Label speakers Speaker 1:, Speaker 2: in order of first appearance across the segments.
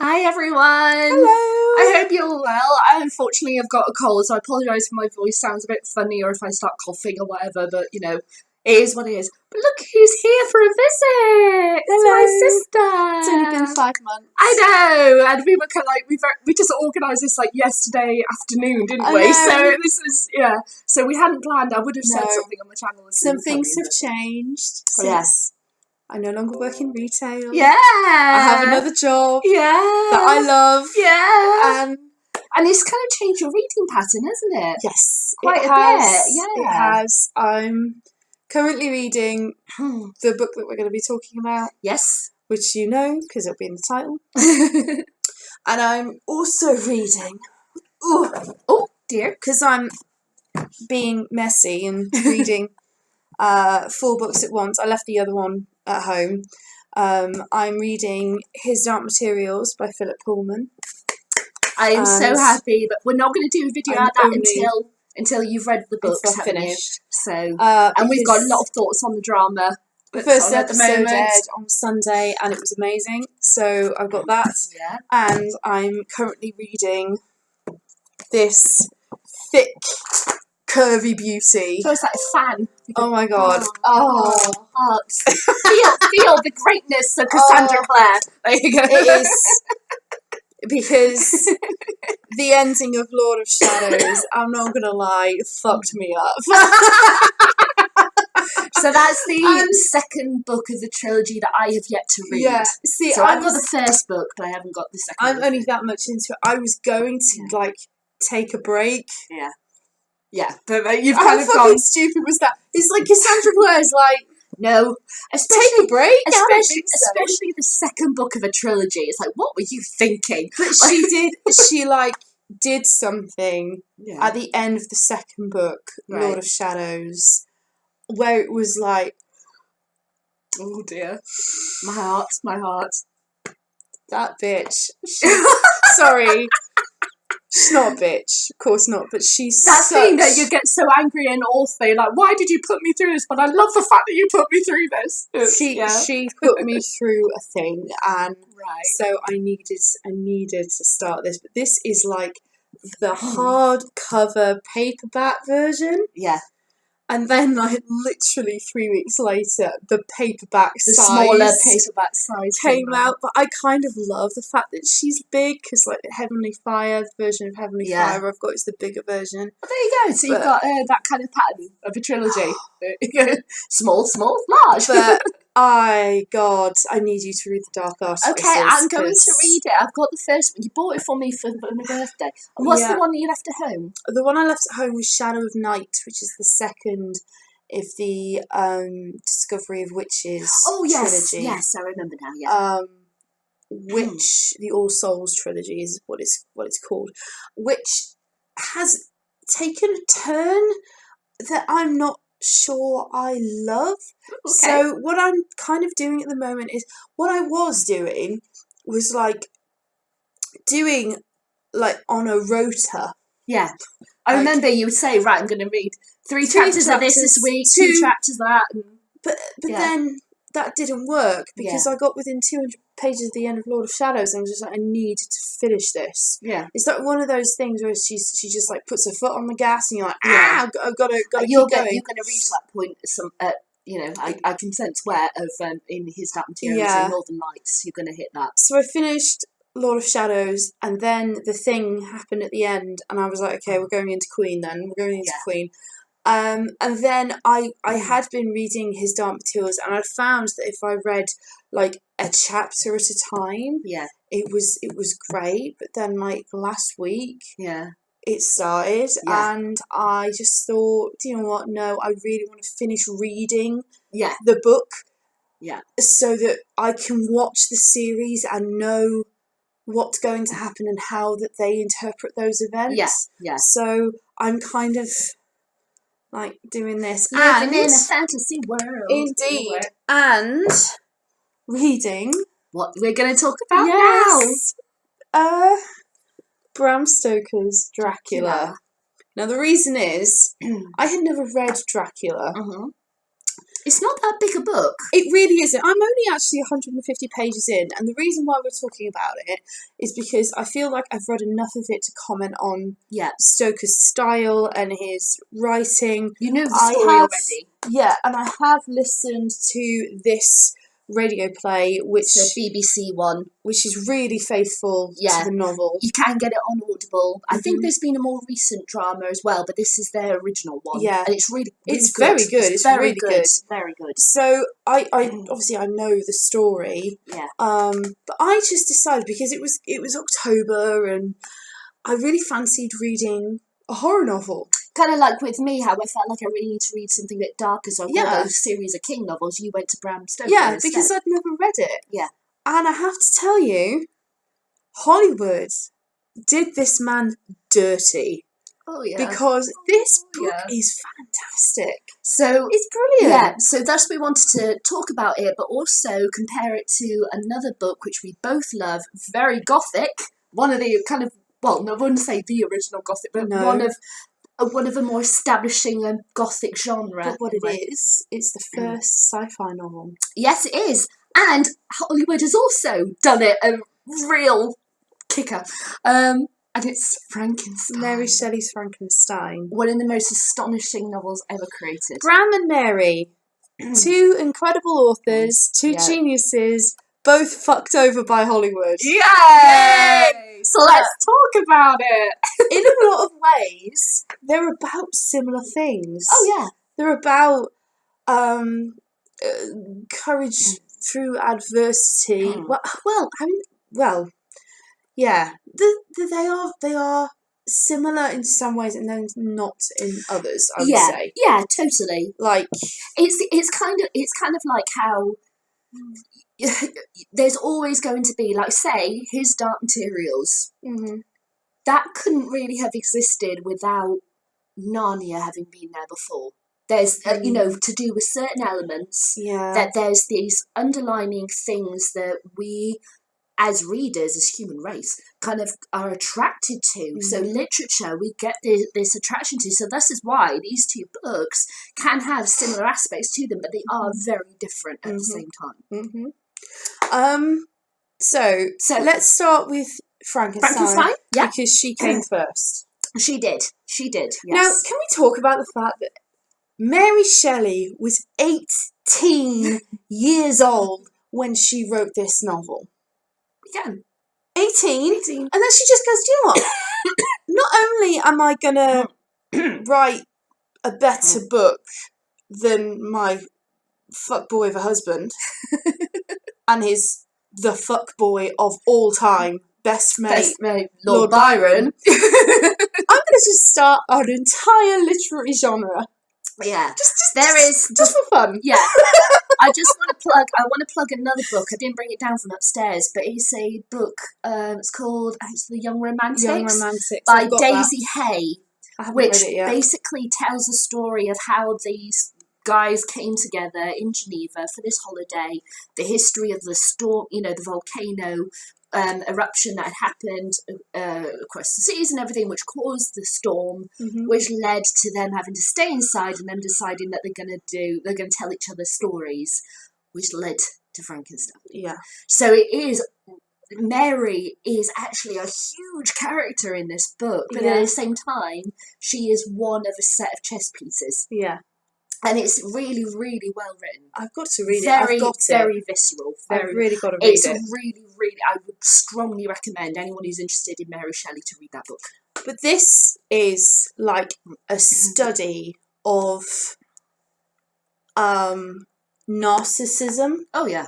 Speaker 1: Hi everyone!
Speaker 2: Hello!
Speaker 1: I hope you're all well. I unfortunately have got a cold, so I apologise if my voice sounds a bit funny or if I start coughing or whatever, but you know, it is what it is. But look who's here for a visit! It's
Speaker 2: Hello.
Speaker 1: my sister!
Speaker 2: It's only been 5 months.
Speaker 1: I know! And we were kind of like, we just organised this like yesterday afternoon, didn't
Speaker 2: I
Speaker 1: we?
Speaker 2: know.
Speaker 1: So this was, yeah. So we hadn't planned. I would have said
Speaker 2: No.
Speaker 1: something on the channel.
Speaker 2: Some things have changed since
Speaker 1: Yes.
Speaker 2: I no longer work in retail.
Speaker 1: Yeah!
Speaker 2: I have another job
Speaker 1: Yeah!
Speaker 2: that I love.
Speaker 1: Yeah!
Speaker 2: And
Speaker 1: it's kind of changed your reading pattern, hasn't it?
Speaker 2: yes,
Speaker 1: Quite
Speaker 2: it
Speaker 1: a
Speaker 2: has.
Speaker 1: bit, yeah.
Speaker 2: It has. I'm currently reading the book that we're going to be talking about.
Speaker 1: Yes.
Speaker 2: Which you know, because it'll be in the title. And I'm also reading...
Speaker 1: Oh, dear.
Speaker 2: Because I'm being messy and reading 4 books at once. I left the other one at home. I'm reading His Dark Materials by Philip Pullman.
Speaker 1: I am so happy, but we're not going to do a video on that until you've read the books, haven't
Speaker 2: finished.
Speaker 1: You? So, and we've got a lot of thoughts on the drama.
Speaker 2: The first episode aired on Sunday, and it was amazing. So I've got that, and I'm currently reading this thick, curvy beauty.
Speaker 1: So it's like a fan.
Speaker 2: Oh my god!
Speaker 1: Hearts. feel the greatness of Cassandra Clare. There you go.
Speaker 2: It is because the ending of Lord of Shadows, I'm not gonna lie, fucked me up.
Speaker 1: So that's the second book of the trilogy that I have yet to read.
Speaker 2: Yeah. See,
Speaker 1: so I've got the first book, but I haven't got the second.
Speaker 2: I'm only that much into it. I was going to take a break.
Speaker 1: Yeah. Yeah, but you've kind of gone.
Speaker 2: How fucking stupid was that? It's like Cassandra Clare's like,
Speaker 1: no,
Speaker 2: take a break.
Speaker 1: Especially the second book of a trilogy. It's like, what were you thinking?
Speaker 2: But she did something at the end of the second book, Lord of Shadows, where it was like,
Speaker 1: oh dear, my heart.
Speaker 2: That bitch. Sorry. She's not a bitch, of course not, but she's
Speaker 1: that thing that you get so angry and awful, like, why did you put me through this? But I love the fact that you put me through this.
Speaker 2: She put me through a thing, and so I needed to start this. But this is like the hardcover paperback version. Yeah. And then, like, literally 3 weeks later, the
Speaker 1: smaller paperback size
Speaker 2: came out. But I kind of love the fact that she's big, because, like, Heavenly Fire, the version of Heavenly Fire I've got is the bigger version.
Speaker 1: Well, there you go. So you've got that kind of pattern of a trilogy. Small, large.
Speaker 2: But I need you to read The Dark Artifices.
Speaker 1: Okay, I'm going to read it. I've got the first one. You bought it for me for my birthday. And what's the one that you left at home?
Speaker 2: The one I left at home was Shadow of Night, which is the second of the Discovery of Witches trilogy.
Speaker 1: Yes, I remember now, yeah.
Speaker 2: Which, the All Souls trilogy is what it's called, which has taken a turn that I'm not sure I love. Okay. So what I'm kind of doing at the moment is, what I was doing was doing on a rota.
Speaker 1: Yeah. I remember you would say, right, I'm going to read 3 chapters of this week, 2 chapters of that.
Speaker 2: But then that didn't work, because I got within 200 pages of the end of Lord of Shadows, and I was just like, I need to finish this. Yeah. It's like one of those things where she just like puts her foot on the gas, and you're like, I've got to keep going.
Speaker 1: You're going to reach that point, I can sense where, in His Dark Materials and Northern Lights, you're going to hit that.
Speaker 2: So I finished Lord of Shadows, and then the thing happened at the end, and I was like, okay, we're going into Queen then. We're going into Queen. And then I had been reading His Dark Materials, and I found that if I read like a chapter at a time, it was great. But then like last week, it started, and I just thought, do you know what? No, I really want to finish reading the book, so that I can watch the series and know what's going to happen and how that they interpret those events. So I'm kind of like doing this,
Speaker 1: living in a fantasy world.
Speaker 2: Indeed, and reading
Speaker 1: what we're going to talk about now.
Speaker 2: Bram Stoker's Dracula. Now the reason is, I had never read Dracula.
Speaker 1: It's not that big a book.
Speaker 2: It really isn't. I'm only actually 150 pages in, and the reason why we're talking about it is because I feel like I've read enough of it to comment on Stoker's style and his writing.
Speaker 1: You know the story already.
Speaker 2: Yeah, and I have listened to this radio play, which
Speaker 1: the BBC one,
Speaker 2: which is really faithful to the novel.
Speaker 1: You can get it on Audible. I think there's been a more recent drama as well, but this is their original one.
Speaker 2: Yeah,
Speaker 1: and it's really
Speaker 2: it's
Speaker 1: good.
Speaker 2: Very good. It's
Speaker 1: very
Speaker 2: really good.
Speaker 1: Very good.
Speaker 2: So I obviously I know the story.
Speaker 1: Yeah.
Speaker 2: But I just decided because it was October and I really fancied reading a horror novel.
Speaker 1: Kind of like with me, how I felt like I really need to read something a bit darker, so I got those series of King novels. You went to Bram Stoker instead.
Speaker 2: Because I'd never read it.
Speaker 1: Yeah.
Speaker 2: And I have to tell you, Hollywood did this man dirty.
Speaker 1: Oh, yeah.
Speaker 2: Because this book is fantastic.
Speaker 1: So
Speaker 2: it's brilliant.
Speaker 1: Yeah, so thus we wanted to talk about it, but also compare it to another book which we both love, very gothic. One of the kind of, well, I wouldn't say the original gothic, but one of the more establishing a gothic genre.
Speaker 2: But what it is, it's the first sci-fi novel.
Speaker 1: Yes, it is. And Hollywood has also done it, a real kicker. And it's Frankenstein.
Speaker 2: Mary Shelley's Frankenstein.
Speaker 1: One of the most astonishing novels ever created.
Speaker 2: Bram and Mary, two incredible authors, two geniuses, both fucked over by Hollywood.
Speaker 1: Yay! So let's talk about it.
Speaker 2: In a lot of ways, they're about similar things.
Speaker 1: Oh, yeah.
Speaker 2: They're about courage through adversity. Yeah. They are similar in some ways and then not in others, I would say.
Speaker 1: Yeah, totally.
Speaker 2: Like
Speaker 1: it's kind of like how there's always going to be, like, say, his Dark Materials.
Speaker 2: Mm-hmm.
Speaker 1: That couldn't really have existed without Narnia having been there before. There's, to do with certain elements, that there's these underlining things that we, as readers, as human race, kind of are attracted to. Mm-hmm. So literature, we get this attraction to. So this is why these two books can have similar aspects to them, but they are very different at the same time.
Speaker 2: Mm-hmm. So let's start with Frankenstein, because she came first.
Speaker 1: She did, yes.
Speaker 2: Now, can we talk about the fact that Mary Shelley was 18 years old when she wrote this novel?
Speaker 1: Yeah.
Speaker 2: 18? And then she just goes, do you know what? Not only am I going to write a better book than my fuckboy of a husband and the fuckboy of all time, best mate Lord Byron, I'm going to just start an entire literary genre.
Speaker 1: Yeah,
Speaker 2: just for fun.
Speaker 1: Yeah, I want to plug another book. I didn't bring it down from upstairs, but it's a book. It's called The Young Romantics, by Daisy Hay, which basically tells the story of how these guys came together in Geneva for this holiday. The history of the storm, the volcano eruption that had happened across the seas and everything, which caused the storm, which led to them having to stay inside and them deciding that they're going to tell each other stories, which led to Frankenstein.
Speaker 2: Yeah.
Speaker 1: So Mary is actually a huge character in this book, but at the same time, she is one of a set of chess pieces.
Speaker 2: Yeah.
Speaker 1: And it's really, really well written.
Speaker 2: I've got to read it. I've got
Speaker 1: very visceral.
Speaker 2: I've really got to read it.
Speaker 1: It's really, really, I would strongly recommend anyone who's interested in Mary Shelley to read that book.
Speaker 2: But this is like a study of narcissism.
Speaker 1: Oh, yeah.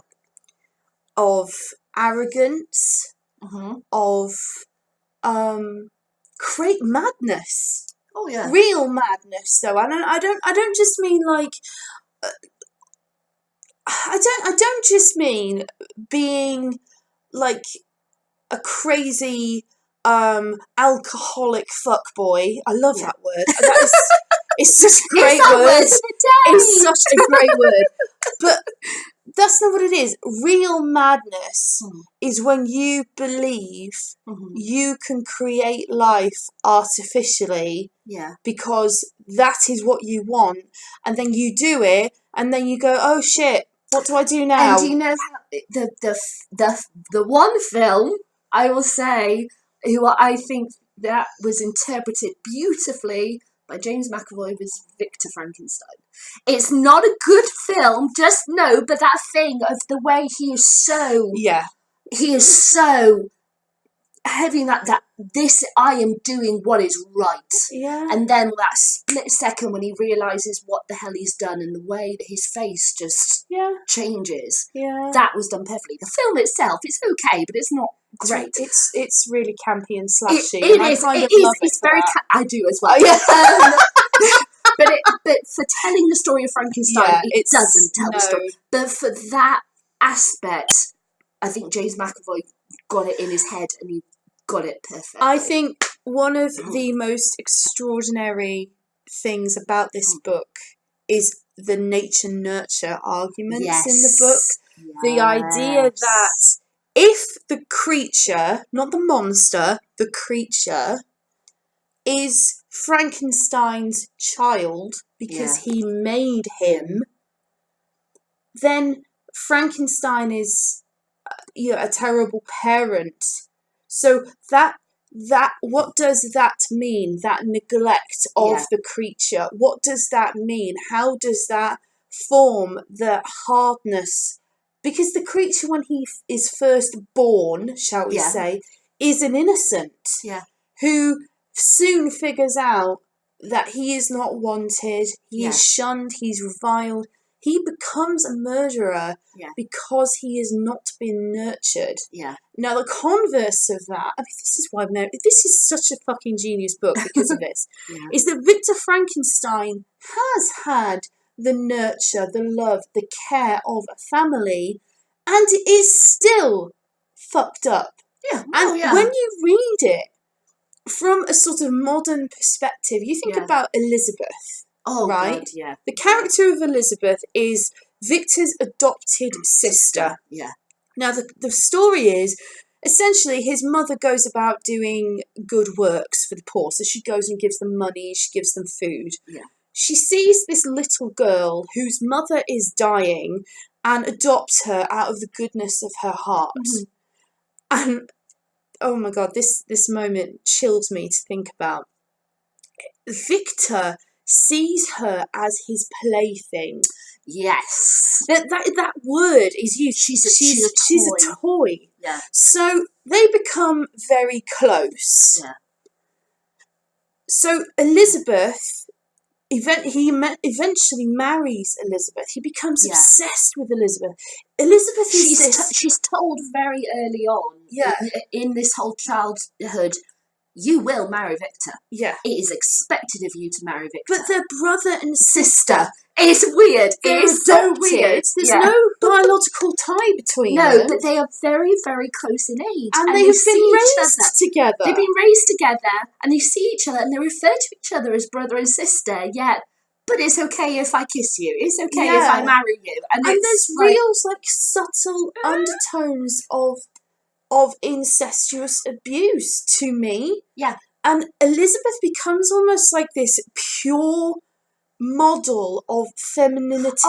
Speaker 2: Of arrogance. Of great madness.
Speaker 1: Oh, yeah.
Speaker 2: Real madness, though. I don't just mean like. I don't just mean being like a crazy alcoholic fuckboy. I love that word. It's such a great word. It's such a great word. But that's not what it is. Real madness is when you believe you can create life artificially
Speaker 1: Yeah.
Speaker 2: Because that is what you want. And then you do it, and then you go, oh shit, what do I do now?
Speaker 1: And do you know how the one film, I will say, who I think that was interpreted beautifully by James McAvoy was Victor Frankenstein. It's not a good film, just no, but that thing of the way he is so...
Speaker 2: Yeah.
Speaker 1: He is so having that this, I am doing what is right.
Speaker 2: Yeah.
Speaker 1: And then that split second when he realises what the hell he's done and the way that his face just changes.
Speaker 2: Yeah.
Speaker 1: That was done perfectly. The film itself, it's okay, but it's not great.
Speaker 2: It's really campy and slashy.
Speaker 1: It is. It's very. I do as well. But for telling the story of Frankenstein, it doesn't tell the story. But for that aspect, I think James McAvoy got it in his head and he got it perfect.
Speaker 2: I think one of the most extraordinary things about this book is the nature-nurture arguments in the book.
Speaker 1: Yes.
Speaker 2: The idea that if the creature, not the monster, the creature, is Frankenstein's child because he made him, then Frankenstein is a terrible parent. So that what does that mean? That neglect of the creature. What does that mean? How does that form the hardness? Because the creature, when he is first born, shall we say, is an innocent who soon figures out that he is not wanted, he is shunned, he's reviled. He becomes a murderer because he has not been nurtured.
Speaker 1: Yeah.
Speaker 2: Now, the converse of that, I mean, this is why this is such a fucking genius book because of this, is that Victor Frankenstein has had the nurture, the love, the care of a family, and is still fucked up.
Speaker 1: Yeah.
Speaker 2: And when you read it from a sort of modern perspective, you think about Elizabeth.
Speaker 1: Oh,
Speaker 2: right?
Speaker 1: God, yeah.
Speaker 2: The character of Elizabeth is Victor's adopted sister.
Speaker 1: Yeah.
Speaker 2: Now, the story is, essentially, his mother goes about doing good works for the poor. So she goes and gives them money, she gives them food.
Speaker 1: Yeah.
Speaker 2: She sees this little girl whose mother is dying and adopts her out of the goodness of her heart. Mm-hmm. And, oh my God, this moment chills me to think about. Victor sees her as his plaything.
Speaker 1: Yes.
Speaker 2: That word is used. She's a toy.
Speaker 1: Yeah.
Speaker 2: So they become very close.
Speaker 1: Yeah.
Speaker 2: So Elizabeth, he eventually marries Elizabeth. He becomes obsessed with Elizabeth. Elizabeth
Speaker 1: she's told very early on in this whole childhood, you will marry Victor.
Speaker 2: Yeah.
Speaker 1: It is expected of you to marry Victor.
Speaker 2: But they're brother and sister.
Speaker 1: It's weird. It is so weird.
Speaker 2: There's no biological tie between them.
Speaker 1: No, but they are very, very close in age.
Speaker 2: And they've been raised together.
Speaker 1: They've been raised together and they see each other and they refer to each other as brother and sister, but it's okay if I kiss you. It's okay if I marry you. And
Speaker 2: there's real, subtle undertones of incestuous abuse to me.
Speaker 1: Yeah.
Speaker 2: And Elizabeth becomes almost like this pure model of femininity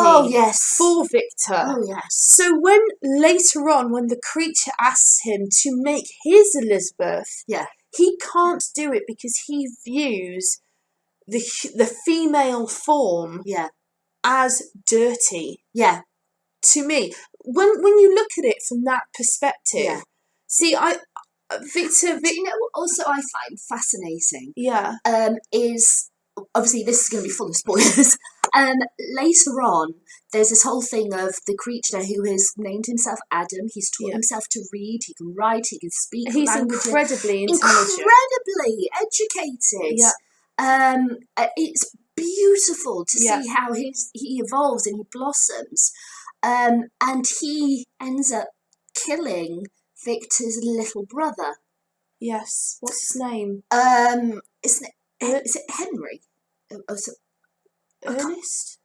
Speaker 2: for Victor.
Speaker 1: Oh, yes.
Speaker 2: So when later on, when the creature asks him to make his Elizabeth, he can't do it because he views the female form as dirty.
Speaker 1: Yeah.
Speaker 2: To me. When you look at it from that perspective, see, Victor,
Speaker 1: you know what also I find fascinating?
Speaker 2: Yeah.
Speaker 1: Is obviously this is going to be full of spoilers. Later on, there's this whole thing of the creature who has named himself Adam. He's taught himself to read. He can write. He can speak.
Speaker 2: He's
Speaker 1: languages.
Speaker 2: Incredibly intelligent.
Speaker 1: Incredibly educated.
Speaker 2: Yeah.
Speaker 1: It's beautiful to see how he evolves and he blossoms. And he ends up killing Victor's little brother.
Speaker 2: Yes. What's his name?
Speaker 1: Is it Henry?
Speaker 2: Ernest?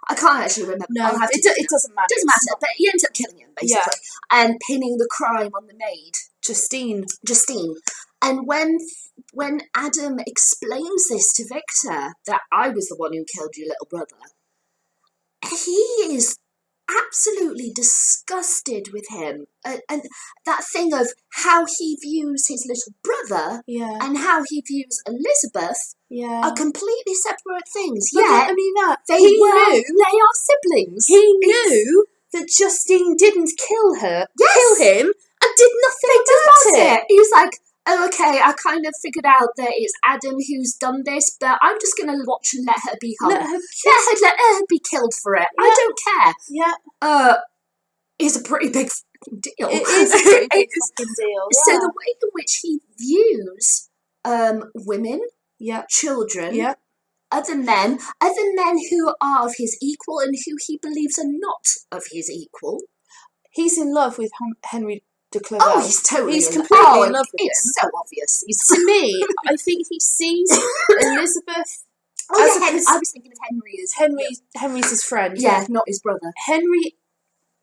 Speaker 1: I can't actually remember.
Speaker 2: No, it doesn't matter.
Speaker 1: It doesn't matter, but he ends up killing him, basically. And pinning the crime on the maid.
Speaker 2: Justine.
Speaker 1: And when Adam explains this to Victor, that I was the one who killed your little brother, he is absolutely disgusted with him. And that thing of how he views his little brother and how he views Elizabeth are completely separate things.
Speaker 2: But I mean,
Speaker 1: they are siblings.
Speaker 2: He knew that Justine didn't kill him, and did nothing about it.
Speaker 1: He was like, oh, okay, I kind of figured out that it's Adam who's done this, but I'm just going to watch and let her be hung. Let her be killed for it. I don't care.
Speaker 2: Yeah.
Speaker 1: It's a pretty big deal.
Speaker 2: It is a pretty big fucking deal. Yeah.
Speaker 1: So the way in which he views women, children, other men who are of his equal and who he believes are not of his equal.
Speaker 2: He's in love with Henry de Clerval.
Speaker 1: Oh, he's totally
Speaker 2: completely in love with him.
Speaker 1: It's so obvious.
Speaker 2: To me, I think he sees Elizabeth.
Speaker 1: I was thinking of Henry as
Speaker 2: Henry's his friend.
Speaker 1: Yeah, not his brother.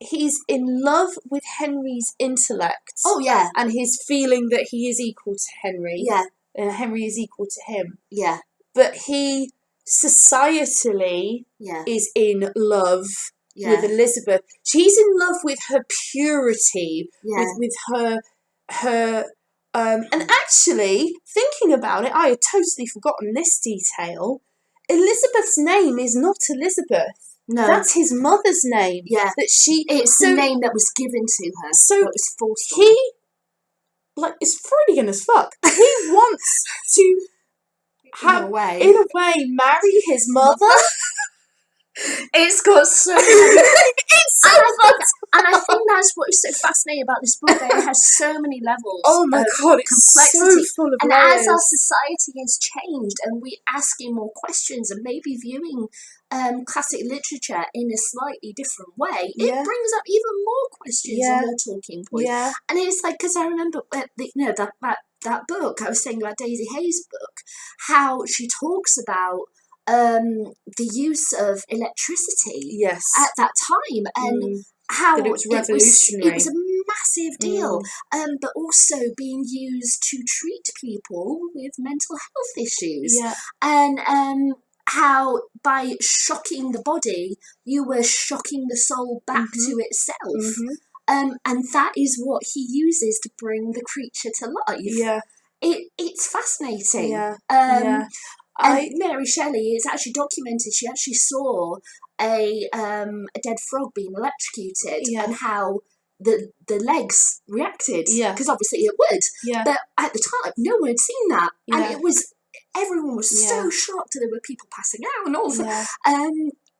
Speaker 2: He's in love with Henry's intellect.
Speaker 1: Oh yeah,
Speaker 2: and his feeling that he is equal to Henry.
Speaker 1: Yeah,
Speaker 2: and Henry is equal to him.
Speaker 1: Yeah,
Speaker 2: but he societally is in love. With Elizabeth, she's in love with her purity, with her, and actually thinking about it, I had totally forgotten this detail. Elizabeth's name is not Elizabeth. No, that's his mother's name.
Speaker 1: Yeah, it's the name that was given to her. So it was forced.
Speaker 2: It's Freudian as fuck. He wants to in a way marry his mother.
Speaker 1: It's got so many. It's so and I think that's what is so fascinating about this book. That it has so many levels.
Speaker 2: Oh my god, it's
Speaker 1: complexity.
Speaker 2: So full of
Speaker 1: and
Speaker 2: layers.
Speaker 1: As our society has changed, and we're asking more questions, and maybe viewing classic literature in a slightly different way, it brings up even more questions and more talking points. Yeah. And it's like, because I remember that book I was saying about Daisy Hayes' book, how she talks about the use of electricity at that time, and how
Speaker 2: it was revolutionary.
Speaker 1: It was a massive deal, but also being used to treat people with mental health issues, and how by shocking the body, you were shocking the soul back to itself. And that is what he uses to bring the creature to life. Yeah, it's fascinating. And Mary Shelley is actually documented. She actually saw a dead frog being electrocuted, and how the legs reacted. Yeah, because obviously it would. Yeah, but at the time, no one had seen that, and everyone was so shocked. There were people passing out and all that,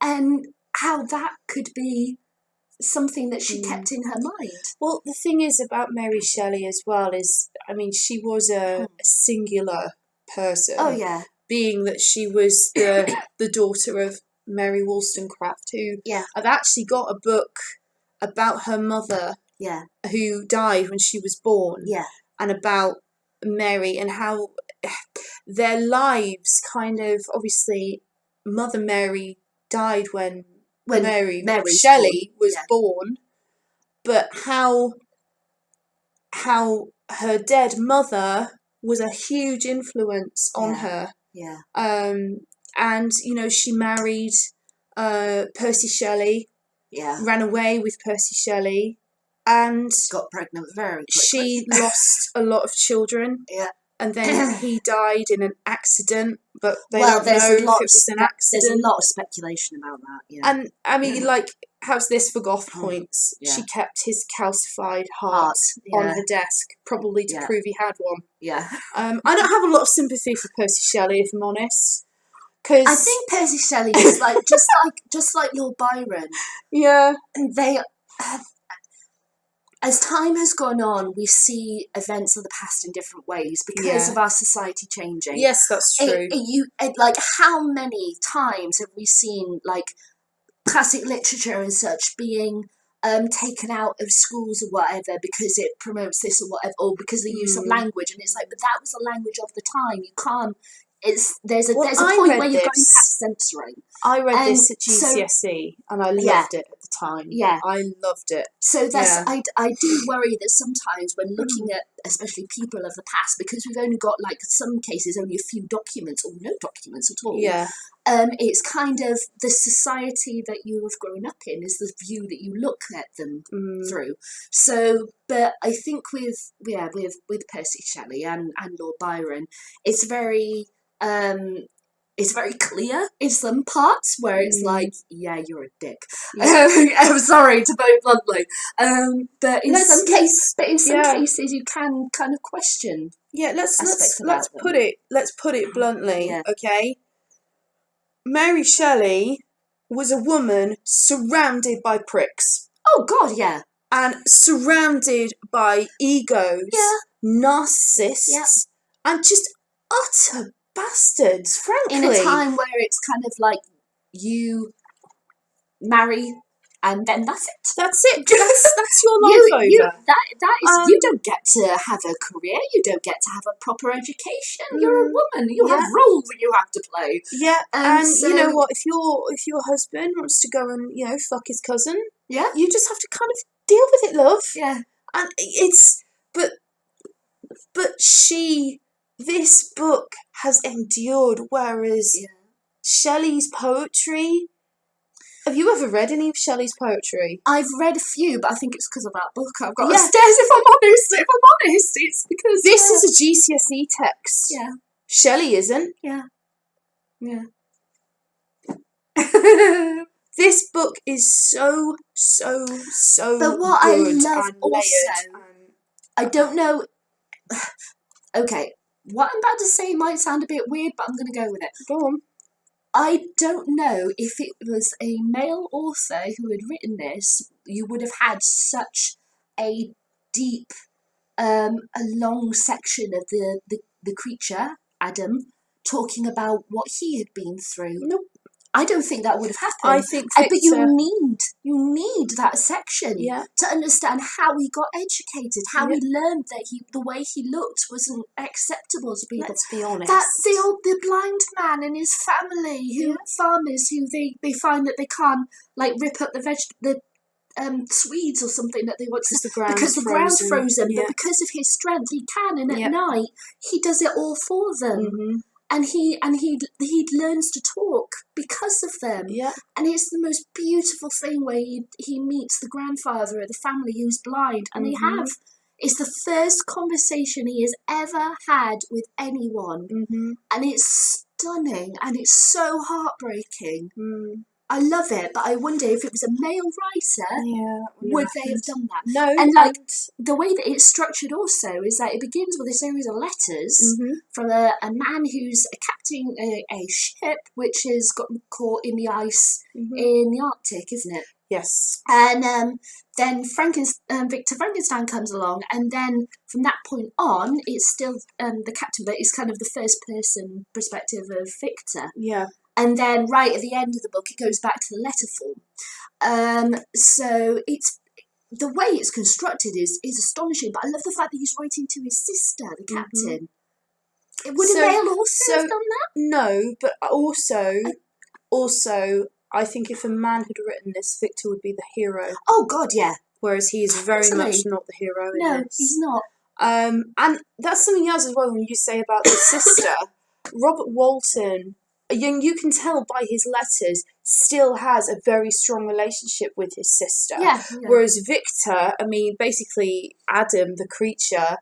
Speaker 1: and how that could be something that she kept in her mind.
Speaker 2: Well, the thing is about Mary Shelley as well is, I mean, she was a singular person.
Speaker 1: Oh yeah.
Speaker 2: Being that she was the daughter of Mary Wollstonecraft, who I've actually got a book about her mother, who died when she was born, and about Mary and how their lives kind of, obviously, Mother Mary died when Mary Shelley was born, but how her dead mother was a huge influence on her.
Speaker 1: Yeah.
Speaker 2: And she married Percy Shelley.
Speaker 1: Yeah.
Speaker 2: Ran away with Percy Shelley, and
Speaker 1: got pregnant very quickly.
Speaker 2: She lost a lot of children. Yeah. And then he died in an accident, but they don't know if it was an accident.
Speaker 1: There's a lot of speculation about that. Yeah.
Speaker 2: And I mean, how's this for goth points? Yeah. She kept his calcified heart on her desk, probably to prove he had one.
Speaker 1: Yeah.
Speaker 2: I don't have a lot of sympathy for Percy Shelley, if I'm honest. Cause
Speaker 1: I think Percy Shelley is just like Lord Byron.
Speaker 2: Yeah.
Speaker 1: And they. As time has gone on, we see events of the past in different ways because of our society changing.
Speaker 2: Yes, that's true.
Speaker 1: How many times have we seen classic literature and such being taken out of schools or whatever because it promotes this or whatever, or because of the use of language, and it's like, but that was the language of the time. You can't. There's a point where you're going past censoring.
Speaker 2: I read this at GCSE and I loved it at the time.
Speaker 1: Yeah.
Speaker 2: I loved it.
Speaker 1: So I do worry that sometimes when looking at, especially people of the past, because we've only got, like, some cases, only a few documents or no documents at all.
Speaker 2: Yeah.
Speaker 1: It's kind of the society that you have grown up in is the view that you look at them through. So, but I think with Percy Shelley and Lord Byron, it's very clear in some parts where it's like, yeah, you're a dick. I'm sorry to put it bluntly. But in some cases, you can kind of question.
Speaker 2: Yeah, let's put it bluntly. Yeah. Okay. Mary Shelley was a woman surrounded by pricks.
Speaker 1: Oh God, yeah.
Speaker 2: And surrounded by egos, narcissists, and just utter bastards, frankly.
Speaker 1: In a time where it's kind of like you marry and then that's it.
Speaker 2: That's it. That's your life over.
Speaker 1: You don't get to have a career. You don't get to have a proper education. You're a woman. You have roles that you have to play.
Speaker 2: Yeah, and so, you know what? If your husband wants to go and fuck his cousin, you just have to kind of deal with it, love.
Speaker 1: Yeah,
Speaker 2: and it's but this book has endured, whereas Shelley's poetry. Have you ever read any of Shelley's poetry?
Speaker 1: I've read a few, but I think it's because of that book I've got upstairs, if I'm honest. It's because...
Speaker 2: This is a GCSE text.
Speaker 1: Yeah.
Speaker 2: Shelley isn't.
Speaker 1: Yeah. Yeah.
Speaker 2: This book is so
Speaker 1: But what I love
Speaker 2: and
Speaker 1: also... I don't know... Okay, what I'm about to say might sound a bit weird, but I'm going to go with it.
Speaker 2: Go on.
Speaker 1: I don't know if it was a male author who had written this, you would have had such a deep, a long section of the creature, Adam, talking about what he had been through.
Speaker 2: Nope.
Speaker 1: I don't think that would have happened.
Speaker 2: I think
Speaker 1: but you need that section to understand how he got educated, how he learned that the way he looked wasn't acceptable to people.
Speaker 2: Let's be honest.
Speaker 1: That the blind man and his family, farmers who they find that they can't rip up the Swedes or something that they want because the ground's frozen. But because of his strength, he can, and at night he does it all for them. Mm-hmm. And he learns to talk because of them. Yeah. And it's the most beautiful thing where he meets the grandfather of the family who's blind. And it's the first conversation he has ever had with anyone. Mm-hmm. And it's stunning and it's so heartbreaking. Mm. I love it, but I wonder if it was a male writer, would they have done that?
Speaker 2: No.
Speaker 1: And the way that it's structured also is that it begins with a series of letters from a man who's captaining a ship which has gotten caught in the ice in the Arctic, isn't it?
Speaker 2: Yes.
Speaker 1: And then Victor Frankenstein comes along, and then from that point on, it's still the captain, but it's kind of the first person perspective of Victor.
Speaker 2: Yeah.
Speaker 1: And then right at the end of the book, it goes back to the letter form. So it's the way it's constructed is astonishing. But I love the fact that he's writing to his sister, the captain. Would a male author have done that?
Speaker 2: No, but also, I think if a man had written this, Victor would be the hero.
Speaker 1: Oh God, yeah.
Speaker 2: Whereas he is very much not the hero in this.
Speaker 1: No, he's not.
Speaker 2: And that's something else as well when you say about the sister. Robert Walton. You can tell by his letters, still has a very strong relationship with his sister.
Speaker 1: Yeah.
Speaker 2: Whereas Victor, basically Adam, the creature,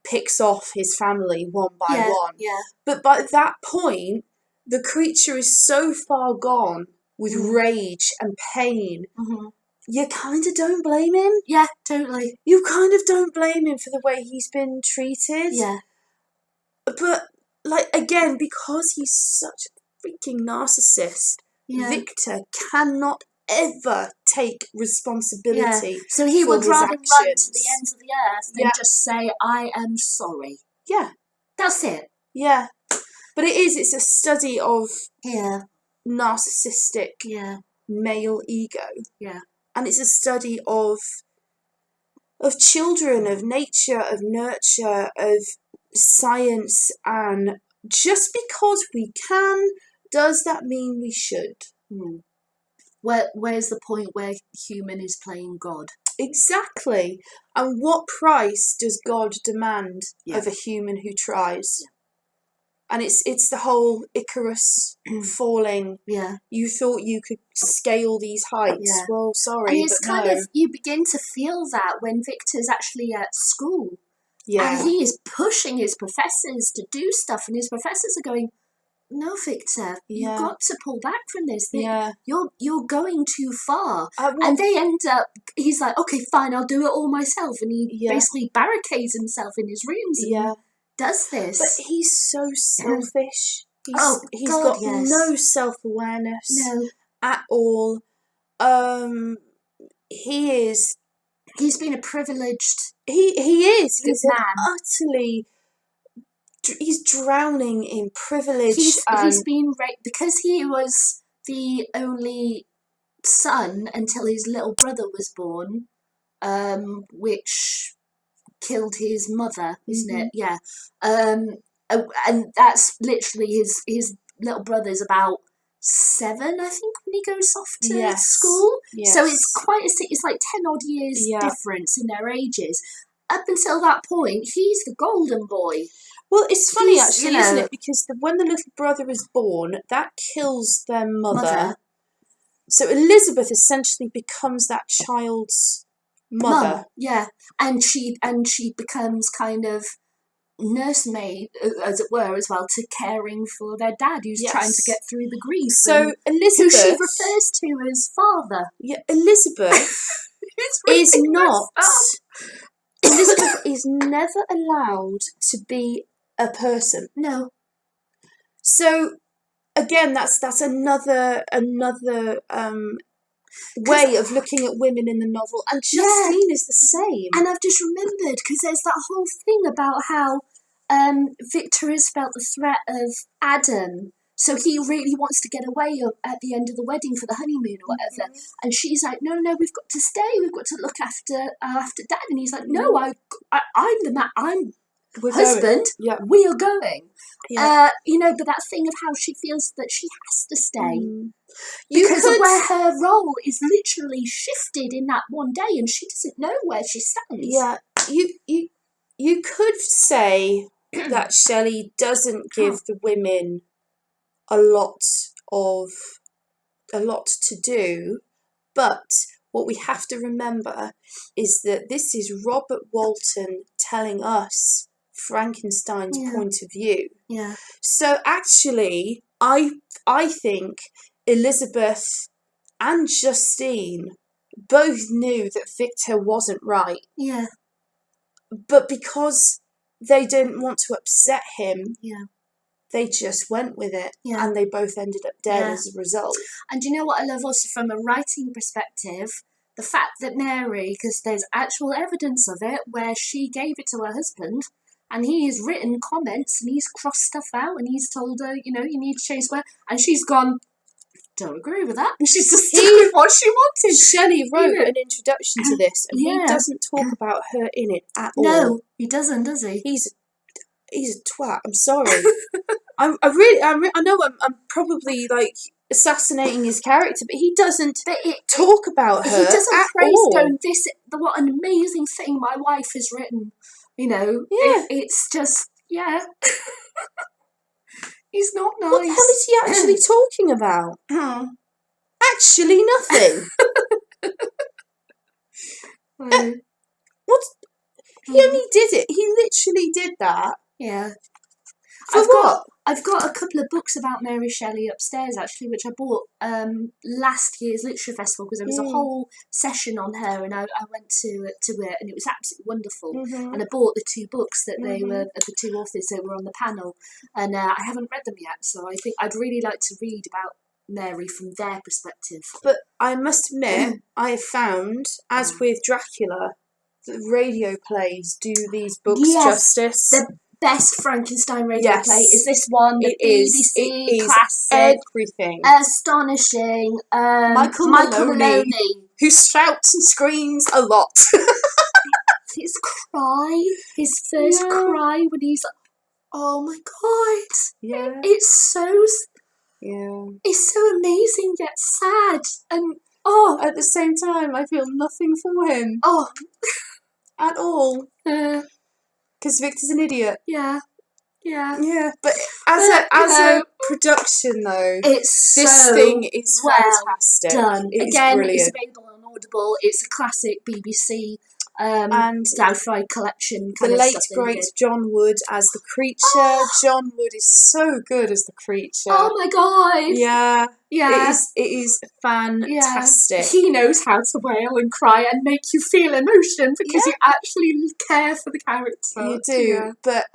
Speaker 2: picks off his family one by one.
Speaker 1: Yeah.
Speaker 2: But by that point, the creature is so far gone with rage and pain. Mm-hmm. You kind of don't blame him.
Speaker 1: Yeah, totally.
Speaker 2: You kind of don't blame him for the way he's been treated.
Speaker 1: Yeah.
Speaker 2: But... again, because he's such a freaking narcissist, Victor cannot ever take responsibility.
Speaker 1: Yeah. So he would rather run to the ends of the earth than just say, I am sorry.
Speaker 2: Yeah.
Speaker 1: That's it.
Speaker 2: Yeah. But it's a study of narcissistic male ego.
Speaker 1: Yeah.
Speaker 2: And it's a study of children, of nature, of nurture, of science, and just because we can, does that mean we should?
Speaker 1: where's the point where human is playing God?
Speaker 2: Exactly. And what price does God demand of a human who tries? Yeah. And it's the whole Icarus falling.
Speaker 1: Yeah.
Speaker 2: You thought you could scale these heights. Yeah. Well, sorry,
Speaker 1: and it's kind of, you begin to feel that when Victor's actually at school. Yeah. And he is pushing his professors to do stuff, and his professors are going, no, Victor, you've got to pull back from this. You're going too far. And they end up, he's like, okay, fine, I'll do it all myself. And he basically barricades himself in his rooms and does this.
Speaker 2: But he's so selfish. He's got no self-awareness at all.
Speaker 1: He's been a privileged
Speaker 2: He is. He's
Speaker 1: man.
Speaker 2: Utterly... He's drowning in privilege.
Speaker 1: He's been raped because he was the only son until his little brother was born, which killed his mother, isn't it? Yeah. And that's literally his little brother's about 7, I think, when he goes off to school. Yes. So it's it's like 10 odd years difference in their ages. Up until that point, he's the golden boy.
Speaker 2: Well, it's funny actually, isn't it? Because when the little brother is born, that kills their mother. So Elizabeth essentially becomes that child's mother.
Speaker 1: Yeah, and she becomes kind of nursemaid, as it were, as well, to caring for their dad, who's trying to get through the grief.
Speaker 2: So Elizabeth,
Speaker 1: who she refers to as father.
Speaker 2: Yeah, Elizabeth is not. Elizabeth is never allowed to be a person.
Speaker 1: No.
Speaker 2: So again, that's another way of looking at women in the novel, and Justine is the same.
Speaker 1: And I've just remembered, because there's that whole thing about how Victor has felt the threat of Adam, so he really wants to get away at the end of the wedding for the honeymoon or whatever. And she's like, no, we've got to stay. We've got to look after Dad. And he's like, no, I'm the man. I'm husband. Yeah. We are going. Yeah. But that thing of how she feels that she has to stay because of where her role is literally shifted in that one day, and she doesn't know where she stands.
Speaker 2: Yeah, you could say that Shelley doesn't give the women a lot to do, but what we have to remember is that this is Robert Walton telling us Frankenstein's point of view.
Speaker 1: Yeah.
Speaker 2: So actually, I think Elizabeth and Justine both knew that Victor wasn't right.
Speaker 1: Yeah.
Speaker 2: But because they didn't want to upset him, they just went with it, and they both ended up dead as a result.
Speaker 1: And do you know what I love also from a writing perspective? The fact that Mary, because there's actual evidence of it, where she gave it to her husband, and he has written comments, and he's crossed stuff out, and he's told her, you need to change where, and she's gone, don't agree with that, and she's just doing what she wanted.
Speaker 2: Shelley wrote an introduction to this, and he doesn't talk about her in it at all.
Speaker 1: No, he doesn't, does he?
Speaker 2: He's a twat. I'm sorry. I know I'm probably like assassinating his character, but he doesn't talk about her. He doesn't praise
Speaker 1: going, what an amazing thing my wife has written. It's just he's not nice.
Speaker 2: What the hell is he actually talking about? Actually, nothing. He only did it. He literally did that.
Speaker 1: Yeah.
Speaker 2: For
Speaker 1: I've got a couple of books about Mary Shelley upstairs, actually, which I bought last year's Literature Festival, because there was a whole session on her, and I went to it, and it was absolutely wonderful. And I bought the 2 books that they were, the 2 authors that were on the panel, and I haven't read them yet, so I think I'd really like to read about Mary from their perspective.
Speaker 2: But I must admit, I have found, as with Dracula, that radio plays do these books justice.
Speaker 1: The best Frankenstein radio play is this one. The BBC classic.
Speaker 2: Everything.
Speaker 1: Astonishing. Michael Maloney,
Speaker 2: who shouts and screams a lot.
Speaker 1: His first cry when he's like, oh my God.
Speaker 2: Yeah.
Speaker 1: It's so... is so amazing yet sad. And
Speaker 2: at the same time, I feel nothing for him. At all. Because Victor's an idiot.
Speaker 1: Yeah.
Speaker 2: But as a production, though, this thing is fantastic.
Speaker 1: Done.
Speaker 2: It
Speaker 1: Again,
Speaker 2: is brilliant.
Speaker 1: it's available on Audible. It's a classic BBC and Downfry collection.
Speaker 2: The late great John Wood as the creature. John Wood is so good as the creature.
Speaker 1: Oh my god!
Speaker 2: Yeah. It is fantastic.
Speaker 1: Yeah. He knows how to wail and cry and make you feel emotion because you actually care for the character.
Speaker 2: You do, but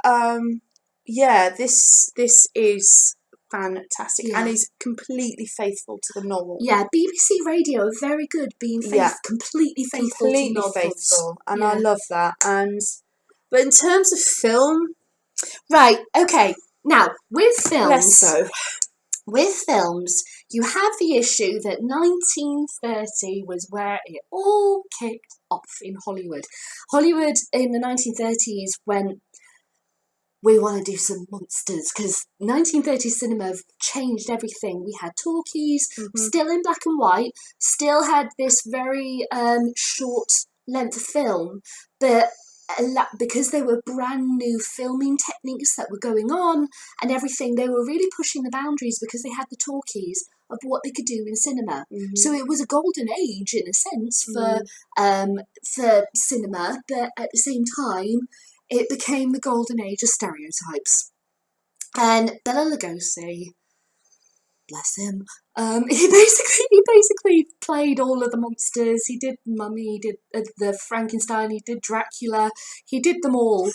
Speaker 2: this is fantastic and is completely faithful to the novel.
Speaker 1: Yeah, BBC Radio are very good being completely faithful to novels.
Speaker 2: And I love that. But in terms of film,
Speaker 1: right? Okay, now with films,
Speaker 2: less so.
Speaker 1: With films, you have the issue that 1930 was where it all kicked off in Hollywood. Hollywood in the 1930s went, we want to do some monsters, because 1930s cinema changed everything. We had talkies, still in black and white, still had this very short length film, but because they were brand new filming techniques that were going on and everything, they were really pushing the boundaries because they had the talkies of what they could do in cinema. So it was a golden age in a sense for cinema, but at the same time it became the golden age of stereotypes. And Bela Lugosi, bless him, he basically played all of the monsters. He did Mummy, he did the Frankenstein, he did Dracula, he did them all.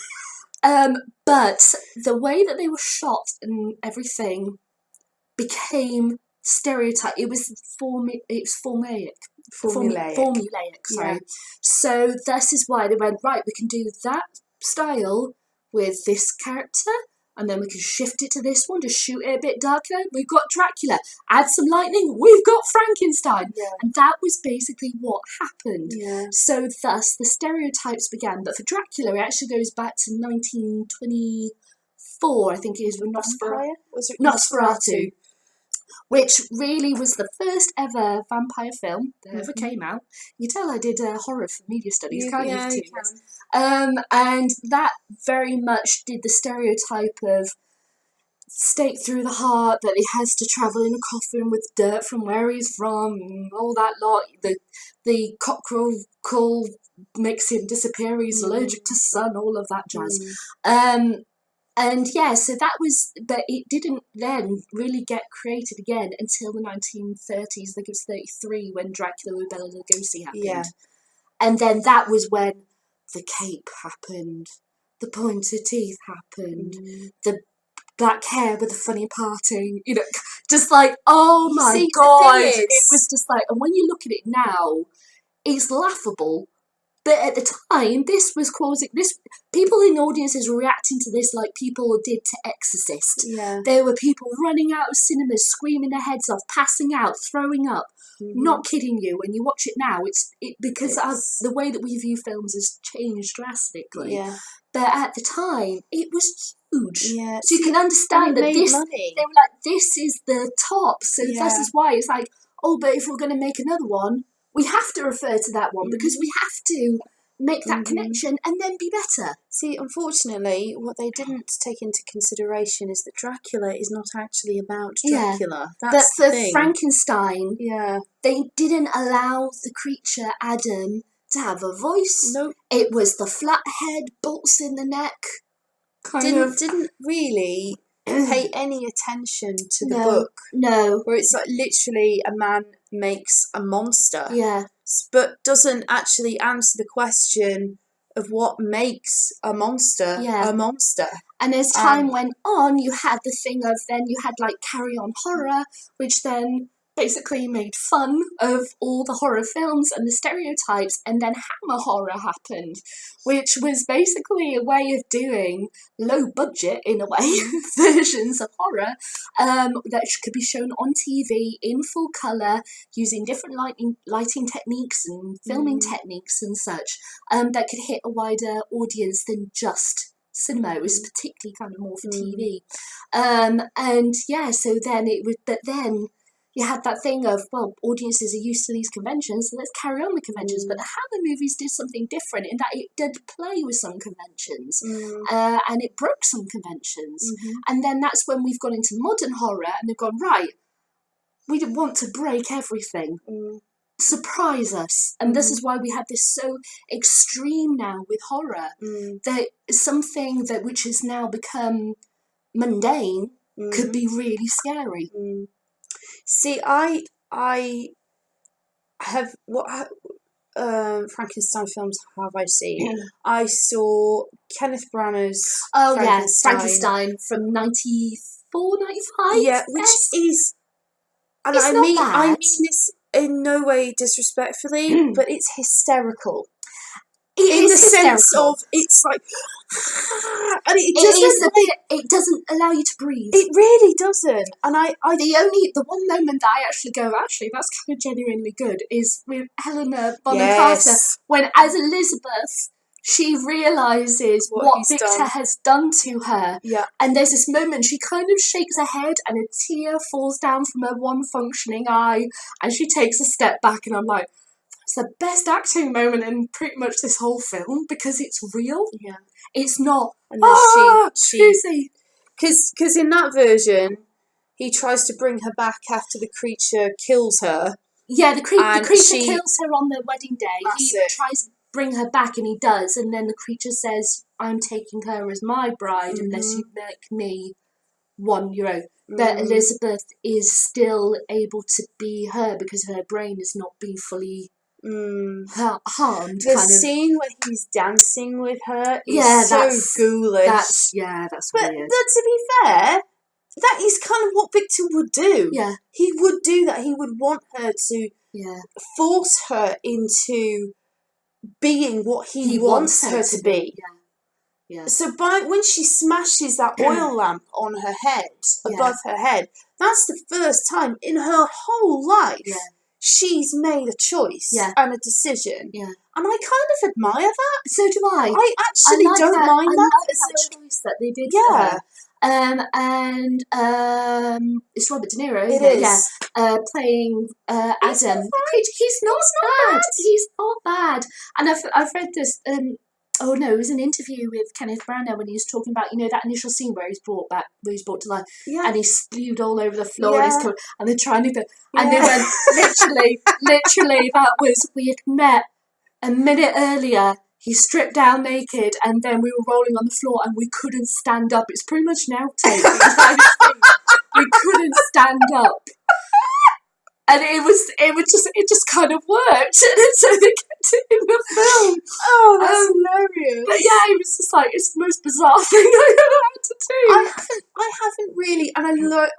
Speaker 1: But the way that they were shot and everything became stereotype. It was formulaic. Sorry. Yeah. So this is why they went, right, we can do that style with this character, and then we can shift it to this one to shoot it a bit darker. We've got Dracula. Add some lightning. We've got Frankenstein. And that was basically what happened. So thus the stereotypes began. But for Dracula, it actually goes back to 1924, I think it is, with Nosferatu. Which really was the first ever vampire film that ever came out. You tell I did horror for media studies, can't you? You can. And that very much did the stereotype of stake through the heart, that he has to travel in a coffin with dirt from where he's from, all that lot. The cockroach makes him disappear, he's allergic to sun, all of that jazz. And so that was, but it didn't then really get created again until the 1930s. I think it was 33 when Dracula with Bela Lugosi happened. And then that was when the cape happened, the pointed teeth happened, the black hair with the funny parting, just like, oh my God. It was just like, and when you look at it now, it's laughable. But at the time, this was causing this. People in audiences were reacting to this like people did to Exorcist. There were people running out of cinemas, screaming their heads off, passing out, throwing up. Not kidding you. When you watch it now, because the way that we view films has changed drastically. But at the time, it was huge. So you can understand that this. Money. They were like, this is the top. So this is why it's like, oh, but if we're going to make another one, we have to refer to that one because we have to make that connection and then be better.
Speaker 2: See, unfortunately, what they didn't take into consideration is that Dracula is not actually about Dracula. That's
Speaker 1: but
Speaker 2: the thing.
Speaker 1: Frankenstein, they didn't allow the creature Adam to have a voice.
Speaker 2: Nope.
Speaker 1: It was the flat head, bolts in the neck.
Speaker 2: Didn't really pay any attention to the book.
Speaker 1: No.
Speaker 2: Where it's like literally a man makes a monster.
Speaker 1: Yeah.
Speaker 2: But doesn't actually answer the question of what makes a monster a monster.
Speaker 1: And as time went on, you had the thing of then you had like Carry On Horror, which then basically made fun of all the horror films and the stereotypes, and then Hammer Horror happened, which was basically a way of doing low budget, in a way, versions of horror that could be shown on TV in full colour using different lighting techniques and filming techniques and such that could hit a wider audience than just cinema. It was particularly kind of more for TV. And yeah, so then it was, but then you had that thing of, well, audiences are used to these conventions, so let's carry on with conventions. But the Hammer movies did something different in that it did play with some conventions, and it broke some conventions. And then that's when we've gone into modern horror, and they've gone, right, we want to break everything. Surprise us. And this is why we have this so extreme now with horror, that something that which has now become mundane could be really scary.
Speaker 2: See, I have Frankenstein films have I seen? I saw Kenneth Branagh's
Speaker 1: Frankenstein from 94, 95.
Speaker 2: Yeah, which is, and I mean this in no way disrespectfully, but it's hysterical. In the sense of, it's like, and
Speaker 1: it doesn't allow you to breathe.
Speaker 2: It really doesn't. And
Speaker 1: the one moment that I actually go, actually, that's kind of genuinely good, is with Helena Bonham Carter, when as Elizabeth, she realises what Victor has done to her.
Speaker 2: Yeah.
Speaker 1: And there's this moment, she kind of shakes her head and a tear falls down from her one functioning eye, and she takes a step back, and I'm like, it's the best acting moment in pretty much this whole film, because it's real.
Speaker 2: Yeah.
Speaker 1: It's not,
Speaker 2: she because in that version, he tries to bring her back after the creature kills her.
Speaker 1: Yeah, the creature kills her on the wedding day. He tries to bring her back, and he does, and then the creature says, I'm taking her as my bride unless you make me one your own. But Elizabeth is still able to be her because her brain has not been fully harmed.
Speaker 2: The scene where he's dancing with her is so ghoulish.
Speaker 1: That's weird.
Speaker 2: But to be fair, that is kind of what Victor would do.
Speaker 1: Yeah.
Speaker 2: He would do that. He would want her to force her into being what he wants her to be.
Speaker 1: Yeah. Yeah.
Speaker 2: So when she smashes that oil lamp on her head, above her head, that's the first time in her whole life she's made a choice and a decision.
Speaker 1: Yeah.
Speaker 2: And I kind of admire that.
Speaker 1: So do I.
Speaker 2: I actually don't mind that.
Speaker 1: I like that choice that they did for her. And it's Robert De Niro, isn't it?
Speaker 2: Is.
Speaker 1: Yeah. Playing Adam. He's not bad. He's not bad. And I've read this. It was an interview with Kenneth Branagh when he was talking about, that initial scene where he's brought to life, and he's spewed all over the floor, and they're trying to, and they went, literally, that was, we had met a minute earlier, he stripped down naked, and then we were rolling on the floor, and we couldn't stand up. It's pretty much an outtake. We couldn't stand up. And it just kind of worked. So they kept it in the film.
Speaker 2: Oh, that's hilarious.
Speaker 1: But yeah, it was just like, it's the most bizarre thing I've ever had to do.
Speaker 2: I haven't really, and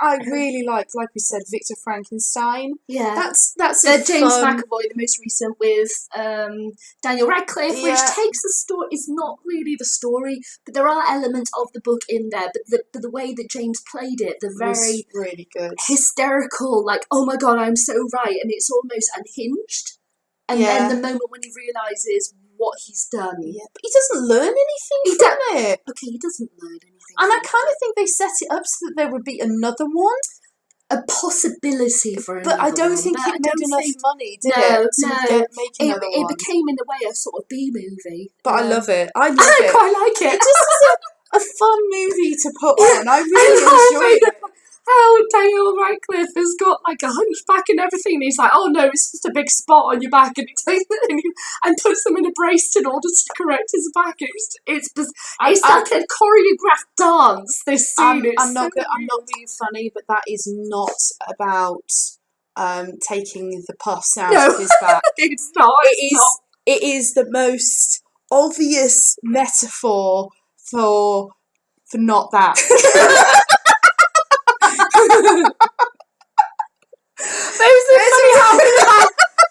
Speaker 2: I really like we said, Victor Frankenstein.
Speaker 1: Yeah.
Speaker 2: That's
Speaker 1: James McAvoy, the most recent with Daniel Radcliffe, which takes the story, it's not really the story, but there are elements of the book in there, but the way that James played it, the very
Speaker 2: really good,
Speaker 1: hysterical, like, oh my God, I'm so right, and it's almost unhinged. And then the moment when he realises what he's done.
Speaker 2: Yeah, but he doesn't learn anything from it.
Speaker 1: Okay, he doesn't learn anything.
Speaker 2: And I kind of think they set it up so that there would be another one.
Speaker 1: A possibility for another
Speaker 2: one. But I don't think it made enough money, did it?
Speaker 1: It became, in a way, a sort of B-movie.
Speaker 2: But I love it. I
Speaker 1: quite like it.
Speaker 2: It just is a fun movie to put on. I really enjoyed it.
Speaker 1: How Daniel Radcliffe has got like a hunchback and everything, and he's like, oh no, it's just a big spot on your back, and he takes it and puts them in a brace in order to correct his back. It's like a choreographed dance. This scene.
Speaker 2: I'm not being funny, but that is not about taking the pus out of his back.
Speaker 1: It's not.
Speaker 2: It is the most obvious metaphor for not that.
Speaker 1: But it was funny how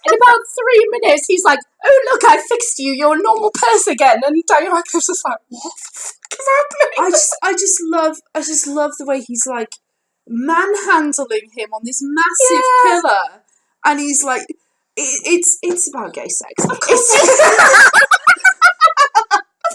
Speaker 1: in about 3 minutes he's like, oh look, I fixed you, you're a normal person again, and Daniel Radcliffe's just like, what the fuck is happening?
Speaker 2: I just love the way he's like manhandling him on this massive pillar, and he's like, it's about gay sex.
Speaker 1: Of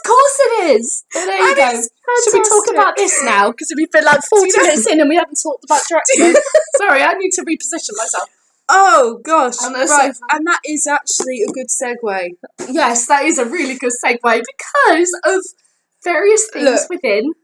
Speaker 1: course it is. But there you go. Should we talk about this now? Because we've been like 40 minutes in and we haven't talked about Dracula. Sorry, I need to reposition myself.
Speaker 2: Oh gosh, right, and that is actually a good segue.
Speaker 1: Yes, that is a really good segue because of various things within